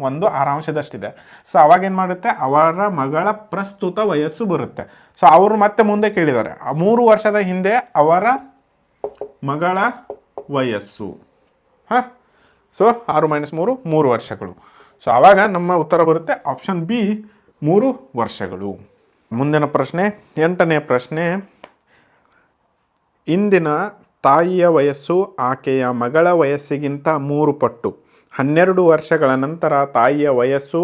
1 ಆರಾಂಶದಷ್ಟಿದೆ. ಸೊ ಅವಾಗೇನು ಮಾಡುತ್ತೆ ಅವರ ಮಗಳ ಪ್ರಸ್ತುತ ವಯಸ್ಸು ಬರುತ್ತೆ. ಸೊ ಅವರು ಮತ್ತೆ ಮುಂದೆ ಕೇಳಿದ್ದಾರೆ 3 ವರ್ಷದ ಹಿಂದೆ ಅವರ ಮಗಳ ವಯಸ್ಸು. ಹಾಂ, ಸೊ 6 - 3 3 ವರ್ಷಗಳು. ಸೊ ಆವಾಗ ನಮ್ಮ ಉತ್ತರ ಬರುತ್ತೆ ಆಪ್ಷನ್ ಬಿ 3 ವರ್ಷಗಳು. ಮುಂದಿನ ಪ್ರಶ್ನೆ 8ನೇ ಪ್ರಶ್ನೆ. ಇಂದಿನ ತಾಯಿಯ ವಯಸ್ಸು ಆಕೆಯ ಮಗಳ ವಯಸ್ಸಿಗಿಂತ 3 ಪಟ್ಟು. 12 ವರ್ಷಗಳ ನಂತರ ತಾಯಿಯ ವಯಸ್ಸು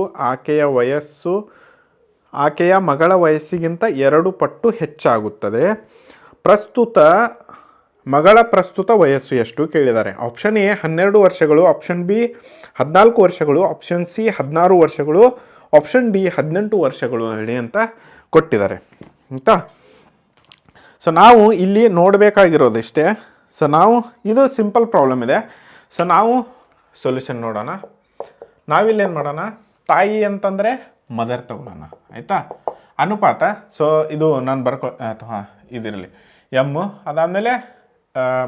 ಆಕೆಯ ಮಗಳ ವಯಸ್ಸಿಗಿಂತ 2 ಪಟ್ಟು ಹೆಚ್ಚಾಗುತ್ತದೆ. ಮಗಳ ಪ್ರಸ್ತುತ ವಯಸ್ಸು ಎಷ್ಟು ಕೇಳಿದ್ದಾರೆ. ಆಪ್ಷನ್ ಎ 12 ವರ್ಷಗಳು, ಆಪ್ಷನ್ ಬಿ 14 ವರ್ಷಗಳು, ಆಪ್ಷನ್ ಸಿ 16 ವರ್ಷಗಳು, ಆಪ್ಷನ್ ಡಿ 18 ವರ್ಷಗಳು ಹೇಳಿ ಅಂತ ಕೊಟ್ಟಿದ್ದಾರೆ ಆಯಿತಾ. ಸೊ ನಾವು ಇಲ್ಲಿ ನೋಡಬೇಕಾಗಿರೋದಿಷ್ಟೇ. ಸೊ ನಾವು ಇದು ಸಿಂಪಲ್ ಪ್ರಾಬ್ಲಮ್ ಇದೆ. ಸೊ ನಾವು ಸೊಲ್ಯೂಷನ್ ನೋಡೋಣ. ನಾವಿಲ್ಲೇನು ಮಾಡೋಣ, ತಾಯಿ ಅಂತಂದರೆ ಮದರ್ ತಗೊಳ್ಳೋಣ ಆಯಿತಾ. ಅನುಪಾತ, ಸೊ ಇದು ನಾನು ಅಥವಾ ಇದಿರಲಿ ಎಮ್ಮು. ಅದಾದಮೇಲೆ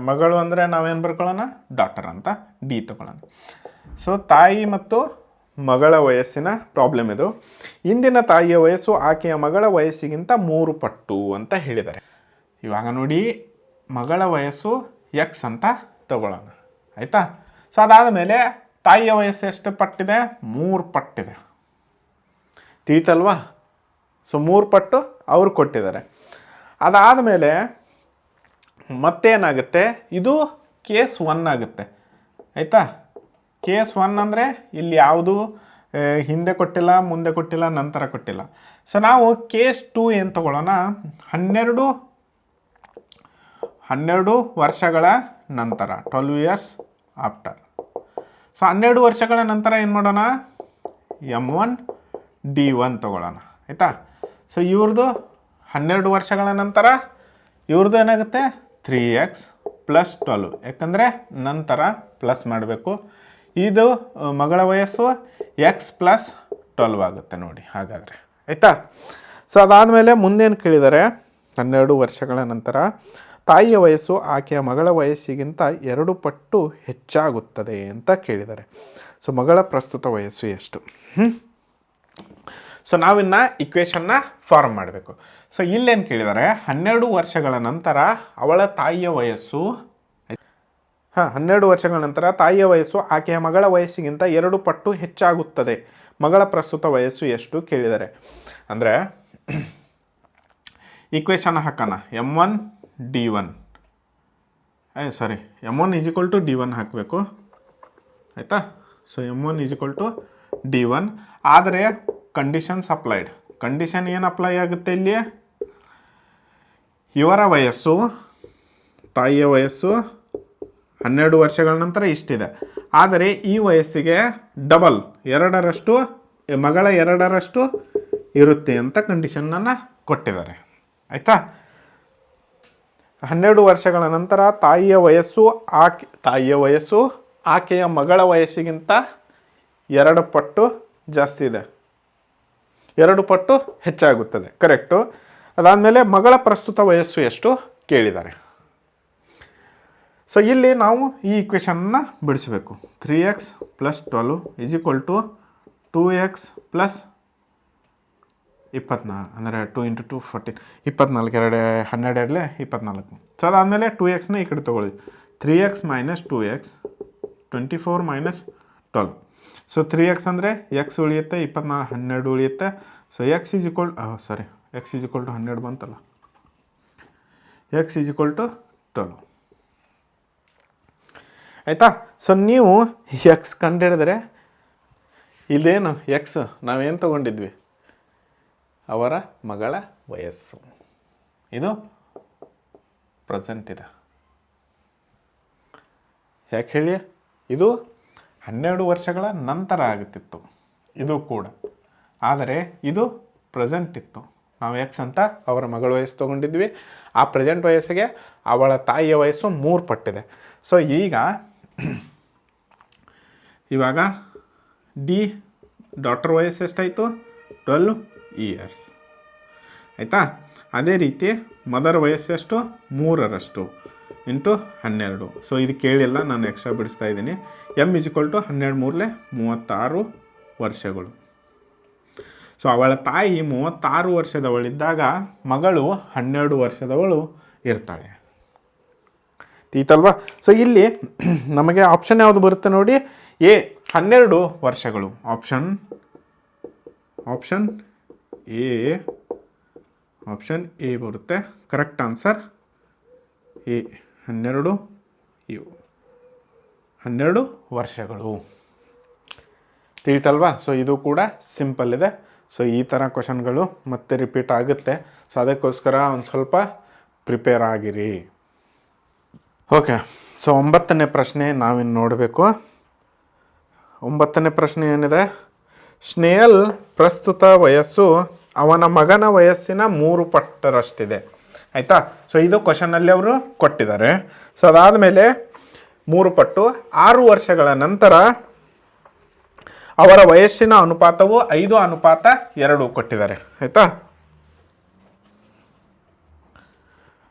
ಮಗಳು ಅಂದರೆ ನಾವೇನು ಬರ್ಕೊಳ್ಳೋಣ ಡಾಟರ್ ಅಂತ ಡಿ ತಗೊಳ್ಳೋಣ. ಸೊ ತಾಯಿ ಮತ್ತು ಮಗಳ ವಯಸ್ಸಿನ ಪ್ರಾಬ್ಲಮ್ ಇದು. ಇಂದಿನ ತಾಯಿಯ ವಯಸ್ಸು ಆಕೆಯ ಮಗಳ ವಯಸ್ಸಿಗಿಂತ 3 ಪಟ್ಟು ಅಂತ ಹೇಳಿದ್ದಾರೆ. ಇವಾಗ ನೋಡಿ ಮಗಳ ವಯಸ್ಸು ಎಕ್ಸ್ ಅಂತ ತಗೊಳ್ಳೋಣ ಆಯಿತಾ. ಸೊ ಅದಾದಮೇಲೆ ತಾಯಿಯ ವಯಸ್ಸು ಎಷ್ಟು ಪಟ್ಟಿದೆ 3 ಪಟ್ಟಿದೆ, ತಿಳಿತಲ್ವಾ. ಸೊ 3 ಪಟ್ಟು ಅವ್ರು ಕೊಟ್ಟಿದ್ದಾರೆ. ಅದಾದಮೇಲೆ ಮತ್ತೇನಾಗುತ್ತೆ, ಇದು ಕೇಸ್ 1 ಆಗುತ್ತೆ ಆಯಿತಾ. ಕೇಸ್ 1 ಅಂದರೆ ಇಲ್ಲಿ ಯಾವುದು ಹಿಂದೆ ಕೊಟ್ಟಿಲ್ಲ, ಮುಂದೆ ಕೊಟ್ಟಿಲ್ಲ, ನಂತರ ಕೊಟ್ಟಿಲ್ಲ. ಸೊ ನಾವು ಕೇಸ್ 2 ಏನು ತಗೊಳ್ಳೋಣ, 12 ವರ್ಷಗಳ ನಂತರ 12 ಇಯರ್ಸ್ ಆಫ್ಟರ್. ಸೊ 12 ವರ್ಷಗಳ ನಂತರ ಏನು ಮಾಡೋಣ M1 D1 ತಗೊಳ್ಳೋಣ ಆಯಿತಾ. ಸೊ ಇವ್ರದ್ದು 12 ವರ್ಷಗಳ ನಂತರ ಇವ್ರದ್ದು ಏನಾಗುತ್ತೆ 3x + 12, ಯಾಕಂದರೆ ನಂತರ ಪ್ಲಸ್ ಮಾಡಬೇಕು. ಇದು ಮಗಳ ವಯಸ್ಸು x + 12 ಆಗುತ್ತೆ ನೋಡಿ ಹಾಗಾದರೆ ಆಯಿತಾ. ಸೊ ಅದಾದಮೇಲೆ ಮುಂದೇನು ಕೇಳಿದ್ದಾರೆ, 12 ವರ್ಷಗಳ ನಂತರ ತಾಯಿಯ ವಯಸ್ಸು ಆಕೆಯ ಮಗಳ ವಯಸ್ಸಿಗಿಂತ 2 ಪಟ್ಟು ಹೆಚ್ಚಾಗುತ್ತದೆ ಅಂತ ಕೇಳಿದ್ದಾರೆ. ಸೊ ಮಗಳ ಪ್ರಸ್ತುತ ವಯಸ್ಸು ಎಷ್ಟು. ಸೊ ನಾವಿನ್ನು ಇಕ್ವೇಷನ್ನ ಫಾರ್ಮ್ ಮಾಡಬೇಕು. ಸೊ ಇಲ್ಲೇನು ಕೇಳಿದ್ದಾರೆ, 12 ವರ್ಷಗಳ ನಂತರ ಅವಳ ತಾಯಿಯ ವಯಸ್ಸು 12 ವರ್ಷಗಳ ನಂತರ ತಾಯಿಯ ವಯಸ್ಸು ಆಕೆಯ ಮಗಳ ವಯಸ್ಸಿಗಿಂತ 2 ಪಟ್ಟು ಹೆಚ್ಚಾಗುತ್ತದೆ. ಮಗಳ ಪ್ರಸ್ತುತ ವಯಸ್ಸು ಎಷ್ಟು ಕೇಳಿದ್ದಾರೆ. ಅಂದರೆ ಈಕ್ವೇಷನ್ ಹಾಕೋಣ, M1 D1 M1 = D1 ಹಾಕಬೇಕು ಆಯಿತಾ. So M1 = D1. ಆದರೆ ಕಂಡೀಷನ್ಸ್ ಅಪ್ಲೈಡ್. ಕಂಡೀಷನ್ ಏನು ಅಪ್ಲೈ ಆಗುತ್ತೆ ಇಲ್ಲಿ, ಇವರ ವಯಸ್ಸು ತಾಯಿಯ ವಯಸ್ಸು 12 ವರ್ಷಗಳ ನಂತರ ಇಷ್ಟಿದೆ, ಆದರೆ ಈ ವಯಸ್ಸಿಗೆ ಡಬಲ್ 2ರಷ್ಟು ಮಗಳ 2ರಷ್ಟು ಇರುತ್ತೆ ಅಂತ ಕಂಡೀಷನನ್ನು ಕೊಟ್ಟಿದ್ದಾರೆ ಆಯಿತಾ. 12 ವರ್ಷಗಳ ನಂತರ ತಾಯಿಯ ವಯಸ್ಸು ಆಕೆಯ ಮಗಳ ವಯಸ್ಸಿಗಿಂತ 2 ಪಟ್ಟು ಜಾಸ್ತಿ ಇದೆ, 2 ಪಟ್ಟು ಹೆಚ್ಚಾಗುತ್ತದೆ, ಕರೆಕ್ಟು. ಅದಾದಮೇಲೆ ಮಗಳ ಪ್ರಸ್ತುತ ವಯಸ್ಸು ಎಷ್ಟು ಕೇಳಿದ್ದಾರೆ. ಸೊ ಇಲ್ಲಿ ನಾವು ಈ ಇಕ್ವೇಷನ್ನ ಬಿಡಿಸಬೇಕು. 3x + 12 = 2x + 24, ಅಂದರೆ 2 × 2 14, 24 12 24. ಸೊ ಅದಾದಮೇಲೆ 2xನ ಈ ಕಡೆ ತೊಗೊಳ್ಳಿ, 3x - 2x 24 - 12. ಸೊ 3x ಅಂದರೆ x ಉಳಿಯುತ್ತೆ, 24 12 ಉಳಿಯುತ್ತೆ. ಸೊ x = 12 ಬಂತಲ್ಲ, x = 12 ಆಯಿತಾ. ಸೊ ನೀವು ಎಕ್ಸ್ ಕಂಡುಹಿಡಿದ್ರೆ ಇಲ್ಲೇನು ಎಕ್ಸ್ ನಾವೇನು ತೊಗೊಂಡಿದ್ವಿ, ಅವರ ಮಗಳ ವಯಸ್ಸು, ಇದು ಪ್ರೆಸೆಂಟ್ ಇದೆ. ಯಾಕೆ ಹೇಳಿ, ಇದು 12 ವರ್ಷಗಳ ನಂತರ ಆಗುತ್ತಿತ್ತು ಇದು ಕೂಡ, ಆದರೆ ಇದು ಪ್ರೆಸೆಂಟ್ ಇತ್ತು ನಾವು ಎಕ್ಸ್ ಅಂತ ಅವರ ಮಗಳ ವಯಸ್ಸು ತೊಗೊಂಡಿದ್ವಿ. ಆ ಪ್ರೆಸೆಂಟ್ ವಯಸ್ಸಿಗೆ ಅವಳ ತಾಯಿಯ ವಯಸ್ಸು 3 ಪಟ್ಟಿದೆ. ಸೊ ಇವಾಗ ಡಿ ಡಾಟರ್ ವಯಸ್ಸು ಎಷ್ಟಾಯಿತು? 12 ಇಯರ್ಸ್ ಆಯಿತಾ. ಅದೇ ರೀತಿ ಮದರ್ ವಯಸ್ಸು ಎಷ್ಟು? 3 ಇಂಟು 12. ಸೊ ಇದು ಕೇಳಿಲ್ಲ, ನಾನು ಎಕ್ಸ್ಟ್ರಾ ಬಿಡಿಸ್ತಾ ಇದ್ದೀನಿ. ಎಮ್ = 12 3 36 ವರ್ಷಗಳು. ಸೊ ಅವಳ ತಾಯಿ 36 ವರ್ಷದವಳಿದ್ದಾಗ ಮಗಳು 12 ವರ್ಷದವಳು ಇರ್ತಾಳೆ. ತೀತಲ್ವಾ? ಸೊ ಇಲ್ಲಿ ನಮಗೆ ಆಪ್ಷನ್ ಯಾವುದು ಬರುತ್ತೆ ನೋಡಿ? ಎ 12 ವರ್ಷಗಳು. ಆಪ್ಷನ್ ಎ ಬರುತ್ತೆ. ಕರೆಕ್ಟ್ ಆನ್ಸರ್ ಎ 12 ವರ್ಷಗಳು. ತಿಳಿತಲ್ವಾ? ಸೊ ಇದು ಕೂಡ ಸಿಂಪಲ್ ಇದೆ. ಸೊ ಈ ಥರ ಕ್ವಶನ್ಗಳು ಮತ್ತೆ ರಿಪೀಟ್ ಆಗುತ್ತೆ. ಸೊ ಅದಕ್ಕೋಸ್ಕರ ಒಂದು ಸ್ವಲ್ಪ ಪ್ರಿಪೇರ್ ಆಗಿರಿ. ಓಕೆ, ಸೊ 9ನೇ ಪ್ರಶ್ನೆ ನಾವಿನ್ನು ನೋಡಬೇಕು. 9ನೇ ಪ್ರಶ್ನೆ ಏನಿದೆ? ಸ್ನೇಹಲ್ ಪ್ರಸ್ತುತ ವಯಸ್ಸು ಅವನ ಮಗನ ವಯಸ್ಸಿನ 3 ಪಟ್ಟರಷ್ಟಿದೆ. ಆಯಿತಾ? ಸೊ ಇದು ಕ್ವಶನಲ್ಲಿ ಅವರು ಕೊಟ್ಟಿದ್ದಾರೆ. ಸೊ ಅದಾದಮೇಲೆ 3 ಪಟ್ಟು 6 ವರ್ಷಗಳ ನಂತರ ಅವರ ವಯಸ್ಸಿನ ಅನುಪಾತವು 5:2 ಕೊಟ್ಟಿದ್ದಾರೆ. ಆಯಿತಾ?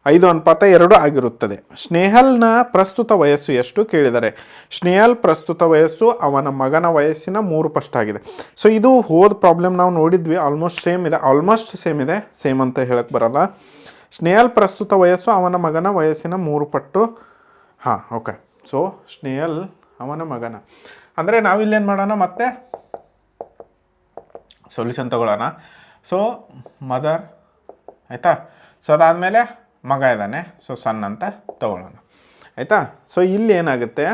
5:2 ಆಗಿರುತ್ತದೆ. ಸ್ನೇಹಲ್ನ ಪ್ರಸ್ತುತ ವಯಸ್ಸು ಎಷ್ಟು ಕೇಳಿದ್ದಾರೆ. ಸ್ನೇಹಲ್ ಪ್ರಸ್ತುತ ವಯಸ್ಸು ಅವನ ಮಗನ ವಯಸ್ಸಿನ 3 ಪಟ್ಟಾಗಿದೆ. ಸೊ ಇದು ಹೋದ ಪ್ರಾಬ್ಲಮ್ ನಾವು ನೋಡಿದ್ವಿ. ಆಲ್ಮೋಸ್ಟ್ ಸೇಮ್ ಇದೆ. ಸೇಮ್ ಅಂತ ಹೇಳಕ್ಕೆ ಬರಲ್ಲ. ಸ್ನೇಹಲ್ ಪ್ರಸ್ತುತ ವಯಸ್ಸು ಅವನ ಮಗನ ವಯಸ್ಸಿನ 3 ಪಟ್ಟು. ಹಾಂ, ಓಕೆ. ಸೊ ಸ್ನೇಹಲ್ ಅವನ ಮಗನ ಅಂದರೆ ನಾವಿಲ್ಲೇನು ಮಾಡೋಣ, ಮತ್ತೆ ಸೊಲ್ಯೂಷನ್ ತಗೊಳ್ಳೋಣ. ಸೊ ಮದರ್ ಆಯಿತಾ. ಸೊ ಅದಾದಮೇಲೆ ಮಗ ಇದ್ದಾನೆ, ಸೊ ಸನ್ ಅಂತ ತಗೊಳ್ಳೋಣ. ಆಯಿತಾ? ಸೊ ಇಲ್ಲಿ ಏನಾಗುತ್ತೆ,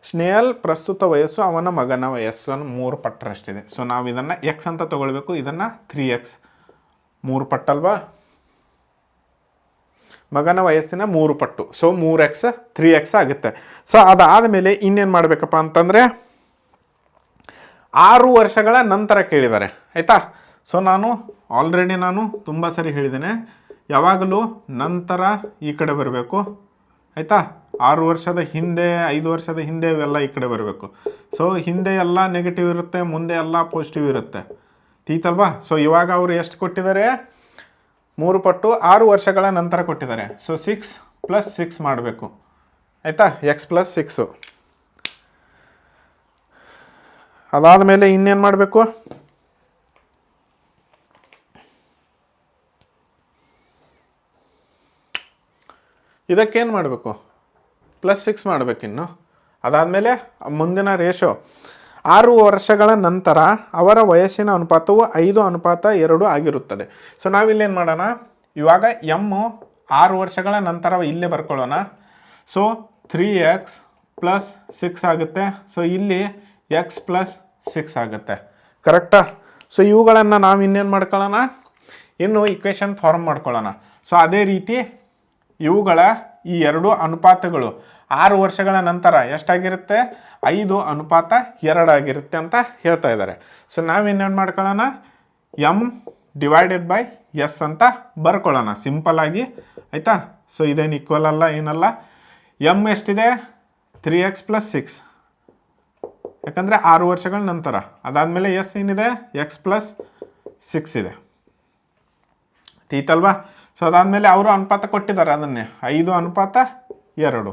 ಸ್ನೇಹಲ್ ಪ್ರಸ್ತುತ ವಯಸ್ಸು ಅವನ ಮಗನ ವಯಸ್ಸನ್ನು 3 ಪಟ್ಟರಷ್ಟಿದೆ. ಸೊ ನಾವು ಇದನ್ನು ಎಕ್ಸ್ ಅಂತ ತೊಗೊಳ್ಬೇಕು. ಇದನ್ನು 3x 3 ಪಟ್ಟಲ್ವಾ? ಮಗನ ವಯಸ್ಸಿನ 3 ಪಟ್ಟು. ಸೊ 3x 3x ಆಗುತ್ತೆ. ಸೊ ಅದಾದಮೇಲೆ ಇನ್ನೇನು ಮಾಡಬೇಕಪ್ಪ ಅಂತಂದರೆ 6 ವರ್ಷಗಳ ನಂತರ ಕೇಳಿದ್ದಾರೆ. ಆಯಿತಾ? ಸೊ ಆಲ್ರೆಡಿ ನಾನು ತುಂಬ ಸರಿ ಹೇಳಿದ್ದೇನೆ, ಯಾವಾಗಲೂ ನಂತರ ಈ ಕಡೆ ಬರಬೇಕು. ಆಯಿತಾ? 6 ವರ್ಷದ ಹಿಂದೆ, 5 ವರ್ಷದ ಹಿಂದೆ ಇವೆಲ್ಲ ಈ ಕಡೆ ಬರಬೇಕು. ಸೊ ಹಿಂದೆ ಎಲ್ಲ ನೆಗೆಟಿವ್ ಇರುತ್ತೆ, ಮುಂದೆ ಎಲ್ಲ ಪಾಸಿಟಿವ್ ಇರುತ್ತೆ. ತೀತಲ್ವಾ? ಸೊ ಇವಾಗ ಅವರು ಎಷ್ಟು ಕೊಟ್ಟಿದ್ದಾರೆ? 3 ಪಟ್ಟು 6 ವರ್ಷಗಳ ನಂತರ ಕೊಟ್ಟಿದ್ದಾರೆ. ಸೊ 6 + 6 ಮಾಡಬೇಕು. ಆಯಿತಾ? x + 6. ಅದಾದಮೇಲೆ ಇನ್ನೇನು ಮಾಡಬೇಕು? ಇದಕ್ಕೇನು ಮಾಡಬೇಕು? +6 ಮಾಡಬೇಕಿನ್ನು. ಅದಾದಮೇಲೆ ಮುಂದಿನ ರೇಷೋ 6 ವರ್ಷಗಳ ನಂತರ ಅವರ ವಯಸ್ಸಿನ ಅನುಪಾತವು 5:2 ಆಗಿರುತ್ತದೆ. ಸೊ ನಾವಿಲ್ಲೇನು ಮಾಡೋಣ, ಇವಾಗ ಎಮ್ಮು 6 ವರ್ಷಗಳ ನಂತರ ಇಲ್ಲೇ ಬರ್ಕೊಳ್ಳೋಣ. ಸೊ 3x + 6 ಆಗುತ್ತೆ. ಸೊ ಇಲ್ಲಿ x + 6 ಆಗುತ್ತೆ. ಕರೆಕ್ಟಾ? ಸೊ ಇವುಗಳನ್ನು ನಾವು ಇನ್ನೇನು ಮಾಡ್ಕೊಳ್ಳೋಣ, ಇನ್ನು ಇಕ್ವೇಷನ್ ಫಾರ್ಮ್ ಮಾಡ್ಕೊಳ್ಳೋಣ. ಸೊ ಅದೇ ರೀತಿ ಇವುಗಳ ಈ 2 ಅನುಪಾತಗಳು 6 ವರ್ಷಗಳ ನಂತರ ಎಷ್ಟಾಗಿರುತ್ತೆ? 5:2 ಆಗಿರುತ್ತೆ ಅಂತ ಹೇಳ್ತಾ ಇದ್ದಾರೆ. ಸೊ ನಾವಿನ್ನೇನು ಮಾಡ್ಕೊಳ್ಳೋಣ, m/s ಅಂತ ಬರ್ಕೊಳ್ಳೋಣ ಸಿಂಪಲ್ಲಾಗಿ. ಆಯಿತಾ? ಸೊ ಇದೇನು ಈಕ್ವಲ್ ಅಲ್ಲ, ಏನಲ್ಲ. ಎಮ್ ಎಷ್ಟಿದೆ? 3x + 6, ಯಾಕಂದರೆ 6 ವರ್ಷಗಳ ನಂತರ. ಅದಾದಮೇಲೆ ಎಸ್ ಏನಿದೆ? x + 6 ಇದೆ. ತೀತಲ್ವಾ? ಸೊ ಅದಾದಮೇಲೆ ಅವರು ಅನುಪಾತ ಕೊಟ್ಟಿದ್ದಾರೆ, ಅದನ್ನೇ 5:2.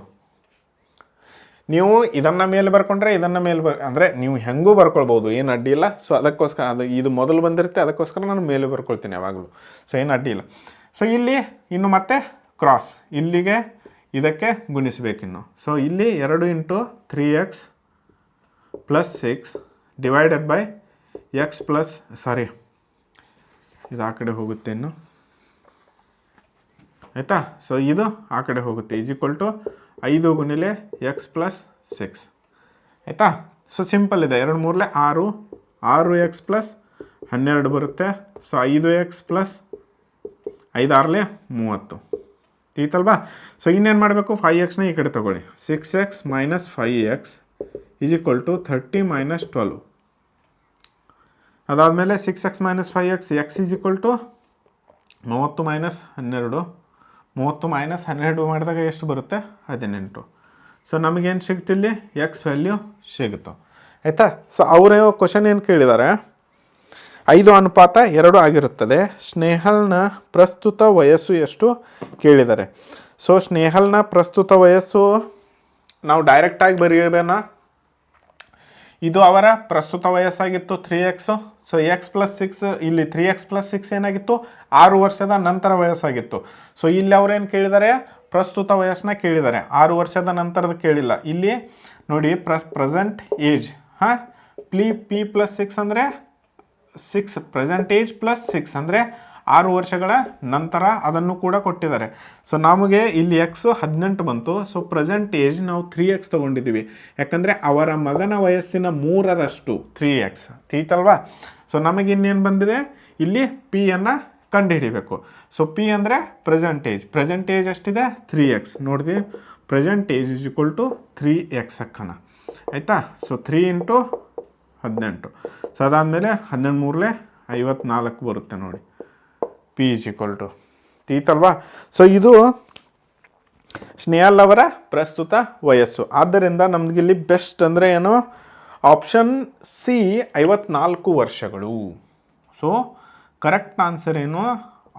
ನೀವು ಇದನ್ನು ಮೇಲೆ ಬರ್ಕೊಂಡ್ರೆ ಇದನ್ನು ಮೇಲೆ ಅಂದರೆ ನೀವು ಹೆಂಗೂ ಬರ್ಕೊಳ್ಬೋದು, ಏನು ಅಡ್ಡಿ ಇಲ್ಲ. ಸೊ ಅದಕ್ಕೋಸ್ಕರ ಇದು ಮೊದಲು ಬಂದಿರುತ್ತೆ, ಅದಕ್ಕೋಸ್ಕರ ನಾನು ಮೇಲೆ ಬರ್ಕೊಳ್ತೀನಿ ಯಾವಾಗಲೂ. ಸೊ ಏನು ಅಡ್ಡಿ ಇಲ್ಲ. ಸೊ ಇಲ್ಲಿ ಇನ್ನು ಮತ್ತೆ ಕ್ರಾಸ್ ಇಲ್ಲಿಗೆ ಇದಕ್ಕೆ ಗುಣಿಸಬೇಕಿನ್ನು. ಸೊ ಇಲ್ಲಿ 2 × 3x + 6 / x + ಇದು ಆ ಕಡೆ ಹೋಗುತ್ತೆ ಇನ್ನು. ಆಯಿತಾ? ಸೊ ಇದು ಆ ಕಡೆ ಹೋಗುತ್ತೆ. = 5 × x + 6. ಆಯಿತಾ? ಸೊ ಸಿಂಪಲ್ ಇದೆ. 2 × 3 = 6x + 12 ಬರುತ್ತೆ. So 5x + 5 × 6 = 30. ತೀತಲ್ವಾ? ಸೊ ಇನ್ನೇನು ಮಾಡಬೇಕು? 5x ಈ ಕಡೆ ತಗೊಳ್ಳಿ. 6x - 5x = 30 - 12. ಅದಾದಮೇಲೆ 6x - 5x x = 30 minus 12, 30 minus 12 ಮಾಡಿದಾಗ ಎಷ್ಟು ಬರುತ್ತೆ? 18. ಸೊ ನಮಗೇನು ಸಿಗ್ತಿಲ್ಲಿ? ಎಕ್ಸ್ ವ್ಯಾಲ್ಯೂ ಸಿಗುತ್ತೋ, ಆಯಿತಾ. ಸೊ ಅವರೇ ಕ್ವಶನ್ ಏನು ಕೇಳಿದ್ದಾರೆ, 5:2 ಆಗಿರುತ್ತದೆ. ಸ್ನೇಹಲ್ನ ಪ್ರಸ್ತುತ ವಯಸ್ಸು ಎಷ್ಟು ಕೇಳಿದ್ದಾರೆ. ಸೊ ಸ್ನೇಹಲ್ನ ಪ್ರಸ್ತುತ ವಯಸ್ಸು ನಾವು ಡೈರೆಕ್ಟಾಗಿ ಬರೆಯಬೇನ, ಇದು ಅವರ ಪ್ರಸ್ತುತ ವಯಸ್ಸಾಗಿತ್ತು 3x. ಸೊ x+6 ಇಲ್ಲಿ 3x+6 ಏನಾಗಿತ್ತು? 6 ವರ್ಷದ ನಂತರ ವಯಸ್ಸಾಗಿತ್ತು. ಸೊ ಇಲ್ಲಿ ಅವ್ರೇನು ಕೇಳಿದ್ದಾರೆ? ಪ್ರಸ್ತುತ ವಯಸ್ಸನ್ನ ಕೇಳಿದ್ದಾರೆ, 6 ವರ್ಷದ ನಂತರದ ಕೇಳಿಲ್ಲ. ಇಲ್ಲಿ ನೋಡಿ ಪ್ರೆಸೆಂಟ್ ಏಜ್, ಹಾಂ, P+6 ಅಂದರೆ 6, ಪ್ರೆಸೆಂಟ್ ಏಜ್ +6 ಅಂದರೆ 6 ವರ್ಷಗಳ ನಂತರ ಅದನ್ನು ಕೂಡ ಕೊಟ್ಟಿದ್ದಾರೆ. ಸೊ ನಮಗೆ ಇಲ್ಲಿ ಎಕ್ಸು 18 ಬಂತು. ಸೊ ಪ್ರೆಸೆಂಟ್ ಏಜ್ ನಾವು 3x ತೊಗೊಂಡಿದ್ದೀವಿ, ಯಾಕಂದರೆ ಅವರ ಮಗನ ವಯಸ್ಸಿನ 3ರಷ್ಟು 3x ತೀತಲ್ವಾ. ಸೊ ನಮಗೆ ಇನ್ನೇನು ಬಂದಿದೆ, ಇಲ್ಲಿ ಪಿಯನ್ನು ಕಂಡುಹಿಡಿಬೇಕು. ಸೊ ಪಿ ಅಂದರೆ ಪ್ರೆಸೆಂಟ್ ಏಜ್ ಎಷ್ಟಿದೆ? 3x. ನೋಡಿದ್ವಿ, ಪ್ರೆಸೆಂಟ್ ಏಜ್ = 3x ಅಕ್ಕನ, ಆಯಿತಾ. ಸೊ 3 × 18. ಸೊ ಅದಾದಮೇಲೆ 13 54 ಬರುತ್ತೆ ನೋಡಿ, ಪಿ = ತೀತಲ್ವಾ. ಸೊ ಇದು ಸ್ನೇಹಲ್ ಅವರ ಪ್ರಸ್ತುತ ವಯಸ್ಸು. ಆದ್ದರಿಂದ ನಮಗಿಲ್ಲಿ ಬೆಸ್ಟ್ ಅಂದರೆ ಏನು? ಆಪ್ಷನ್ ಸಿ 54 ವರ್ಷಗಳು. ಸೊ ಕರೆಕ್ಟ್ ಆನ್ಸರ್ ಏನು?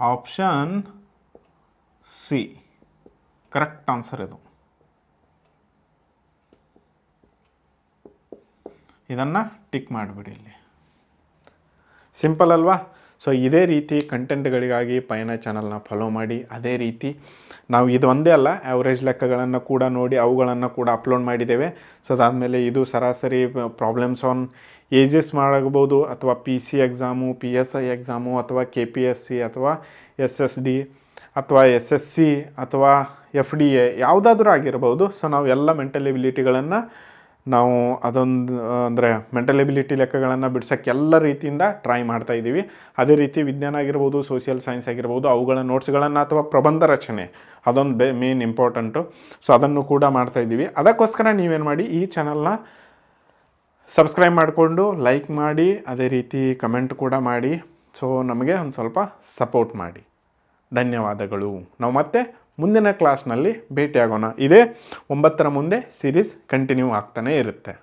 ಆಪ್ಷನ್ ಸಿ ಕರೆಕ್ಟ್ ಆನ್ಸರ್ ಇದು. ಇದನ್ನು ಟಿಕ್ ಮಾಡಿಬಿಡಿ ಇಲ್ಲಿ. ಸಿಂಪಲ್ ಅಲ್ವಾ. ಸೊ ಇದೇ ರೀತಿ ಕಂಟೆಂಟ್ಗಳಿಗಾಗಿ ಪಯಣ ಚಾನಲ್ನ ಫಾಲೋ ಮಾಡಿ. ಅದೇ ರೀತಿ ನಾವು ಇದು ಒಂದೇ ಅಲ್ಲ, ಆ್ಯಾವ್ರೇಜ್ ಲೆಕ್ಕಗಳನ್ನು ಕೂಡ ನೋಡಿ ಅವುಗಳನ್ನು ಕೂಡ ಅಪ್ಲೋಡ್ ಮಾಡಿದ್ದೇವೆ. ಸೊ ಅದಾದಮೇಲೆ ಇದು ಸರಾಸರಿ ಪ್ರಾಬ್ಲಮ್ಸ್ ಆನ್ ಏಜಸ್ ಮಾಡಬಹುದು, ಅಥವಾ PC ಎಕ್ಸಾಮು, PSI ಎಕ್ಸಾಮು, ಅಥವಾ KPSC, ಅಥವಾ SSD, ಅಥವಾ SSC, ಅಥವಾ FDA ಯಾವುದಾದ್ರೂ ಆಗಿರ್ಬೋದು. ಸೊ ನಾವು ಎಲ್ಲ ಮೆಂಟಲ್ ಎಬಿಲಿಟಿಗಳನ್ನು ನಾವು ಅದೊಂದು ಅಂದರೆ ಮೆಂಟಲ್ ಎಬಿಲಿಟಿ ಲೆಕ್ಕಗಳನ್ನು ಬಿಡ್ಸೋಕ್ಕೆ ಎಲ್ಲ ರೀತಿಯಿಂದ ಟ್ರೈ ಮಾಡ್ತಾಯಿದ್ದೀವಿ. ಅದೇ ರೀತಿ ವಿಜ್ಞಾನ ಆಗಿರ್ಬೋದು, ಸೋಷಿಯಲ್ ಸೈನ್ಸ್ ಆಗಿರ್ಬೋದು, ಅವುಗಳ ನೋಟ್ಸ್ಗಳನ್ನು ಅಥವಾ ಪ್ರಬಂಧ ರಚನೆ ಅದೊಂದು ಮೇನ್ ಇಂಪಾರ್ಟೆಂಟು. ಸೊ ಅದನ್ನು ಕೂಡ ಮಾಡ್ತಾಯಿದ್ದೀವಿ. ಅದಕ್ಕೋಸ್ಕರ ನೀವೇನು ಮಾಡಿ, ಈ ಚಾನಲ್ನ ಸಬ್ಸ್ಕ್ರೈಬ್ ಮಾಡಿಕೊಂಡು ಲೈಕ್ ಮಾಡಿ, ಅದೇ ರೀತಿ ಕಮೆಂಟ್ ಕೂಡ ಮಾಡಿ. ಸೊ ನಮಗೆ ಒಂದು ಸ್ವಲ್ಪ ಸಪೋರ್ಟ್ ಮಾಡಿ. ಧನ್ಯವಾದಗಳು. ನಾವು ಮತ್ತೆ ಮುಂದಿನ ಕ್ಲಾಸ್ನಲ್ಲಿ ಭೇಟಿಯಾಗೋಣ. ಇದೇ 9ರ ಮುಂದೆ ಸೀರೀಸ್ ಕಂಟಿನ್ಯೂ ಆಗ್ತಾನೇ ಇರುತ್ತೆ.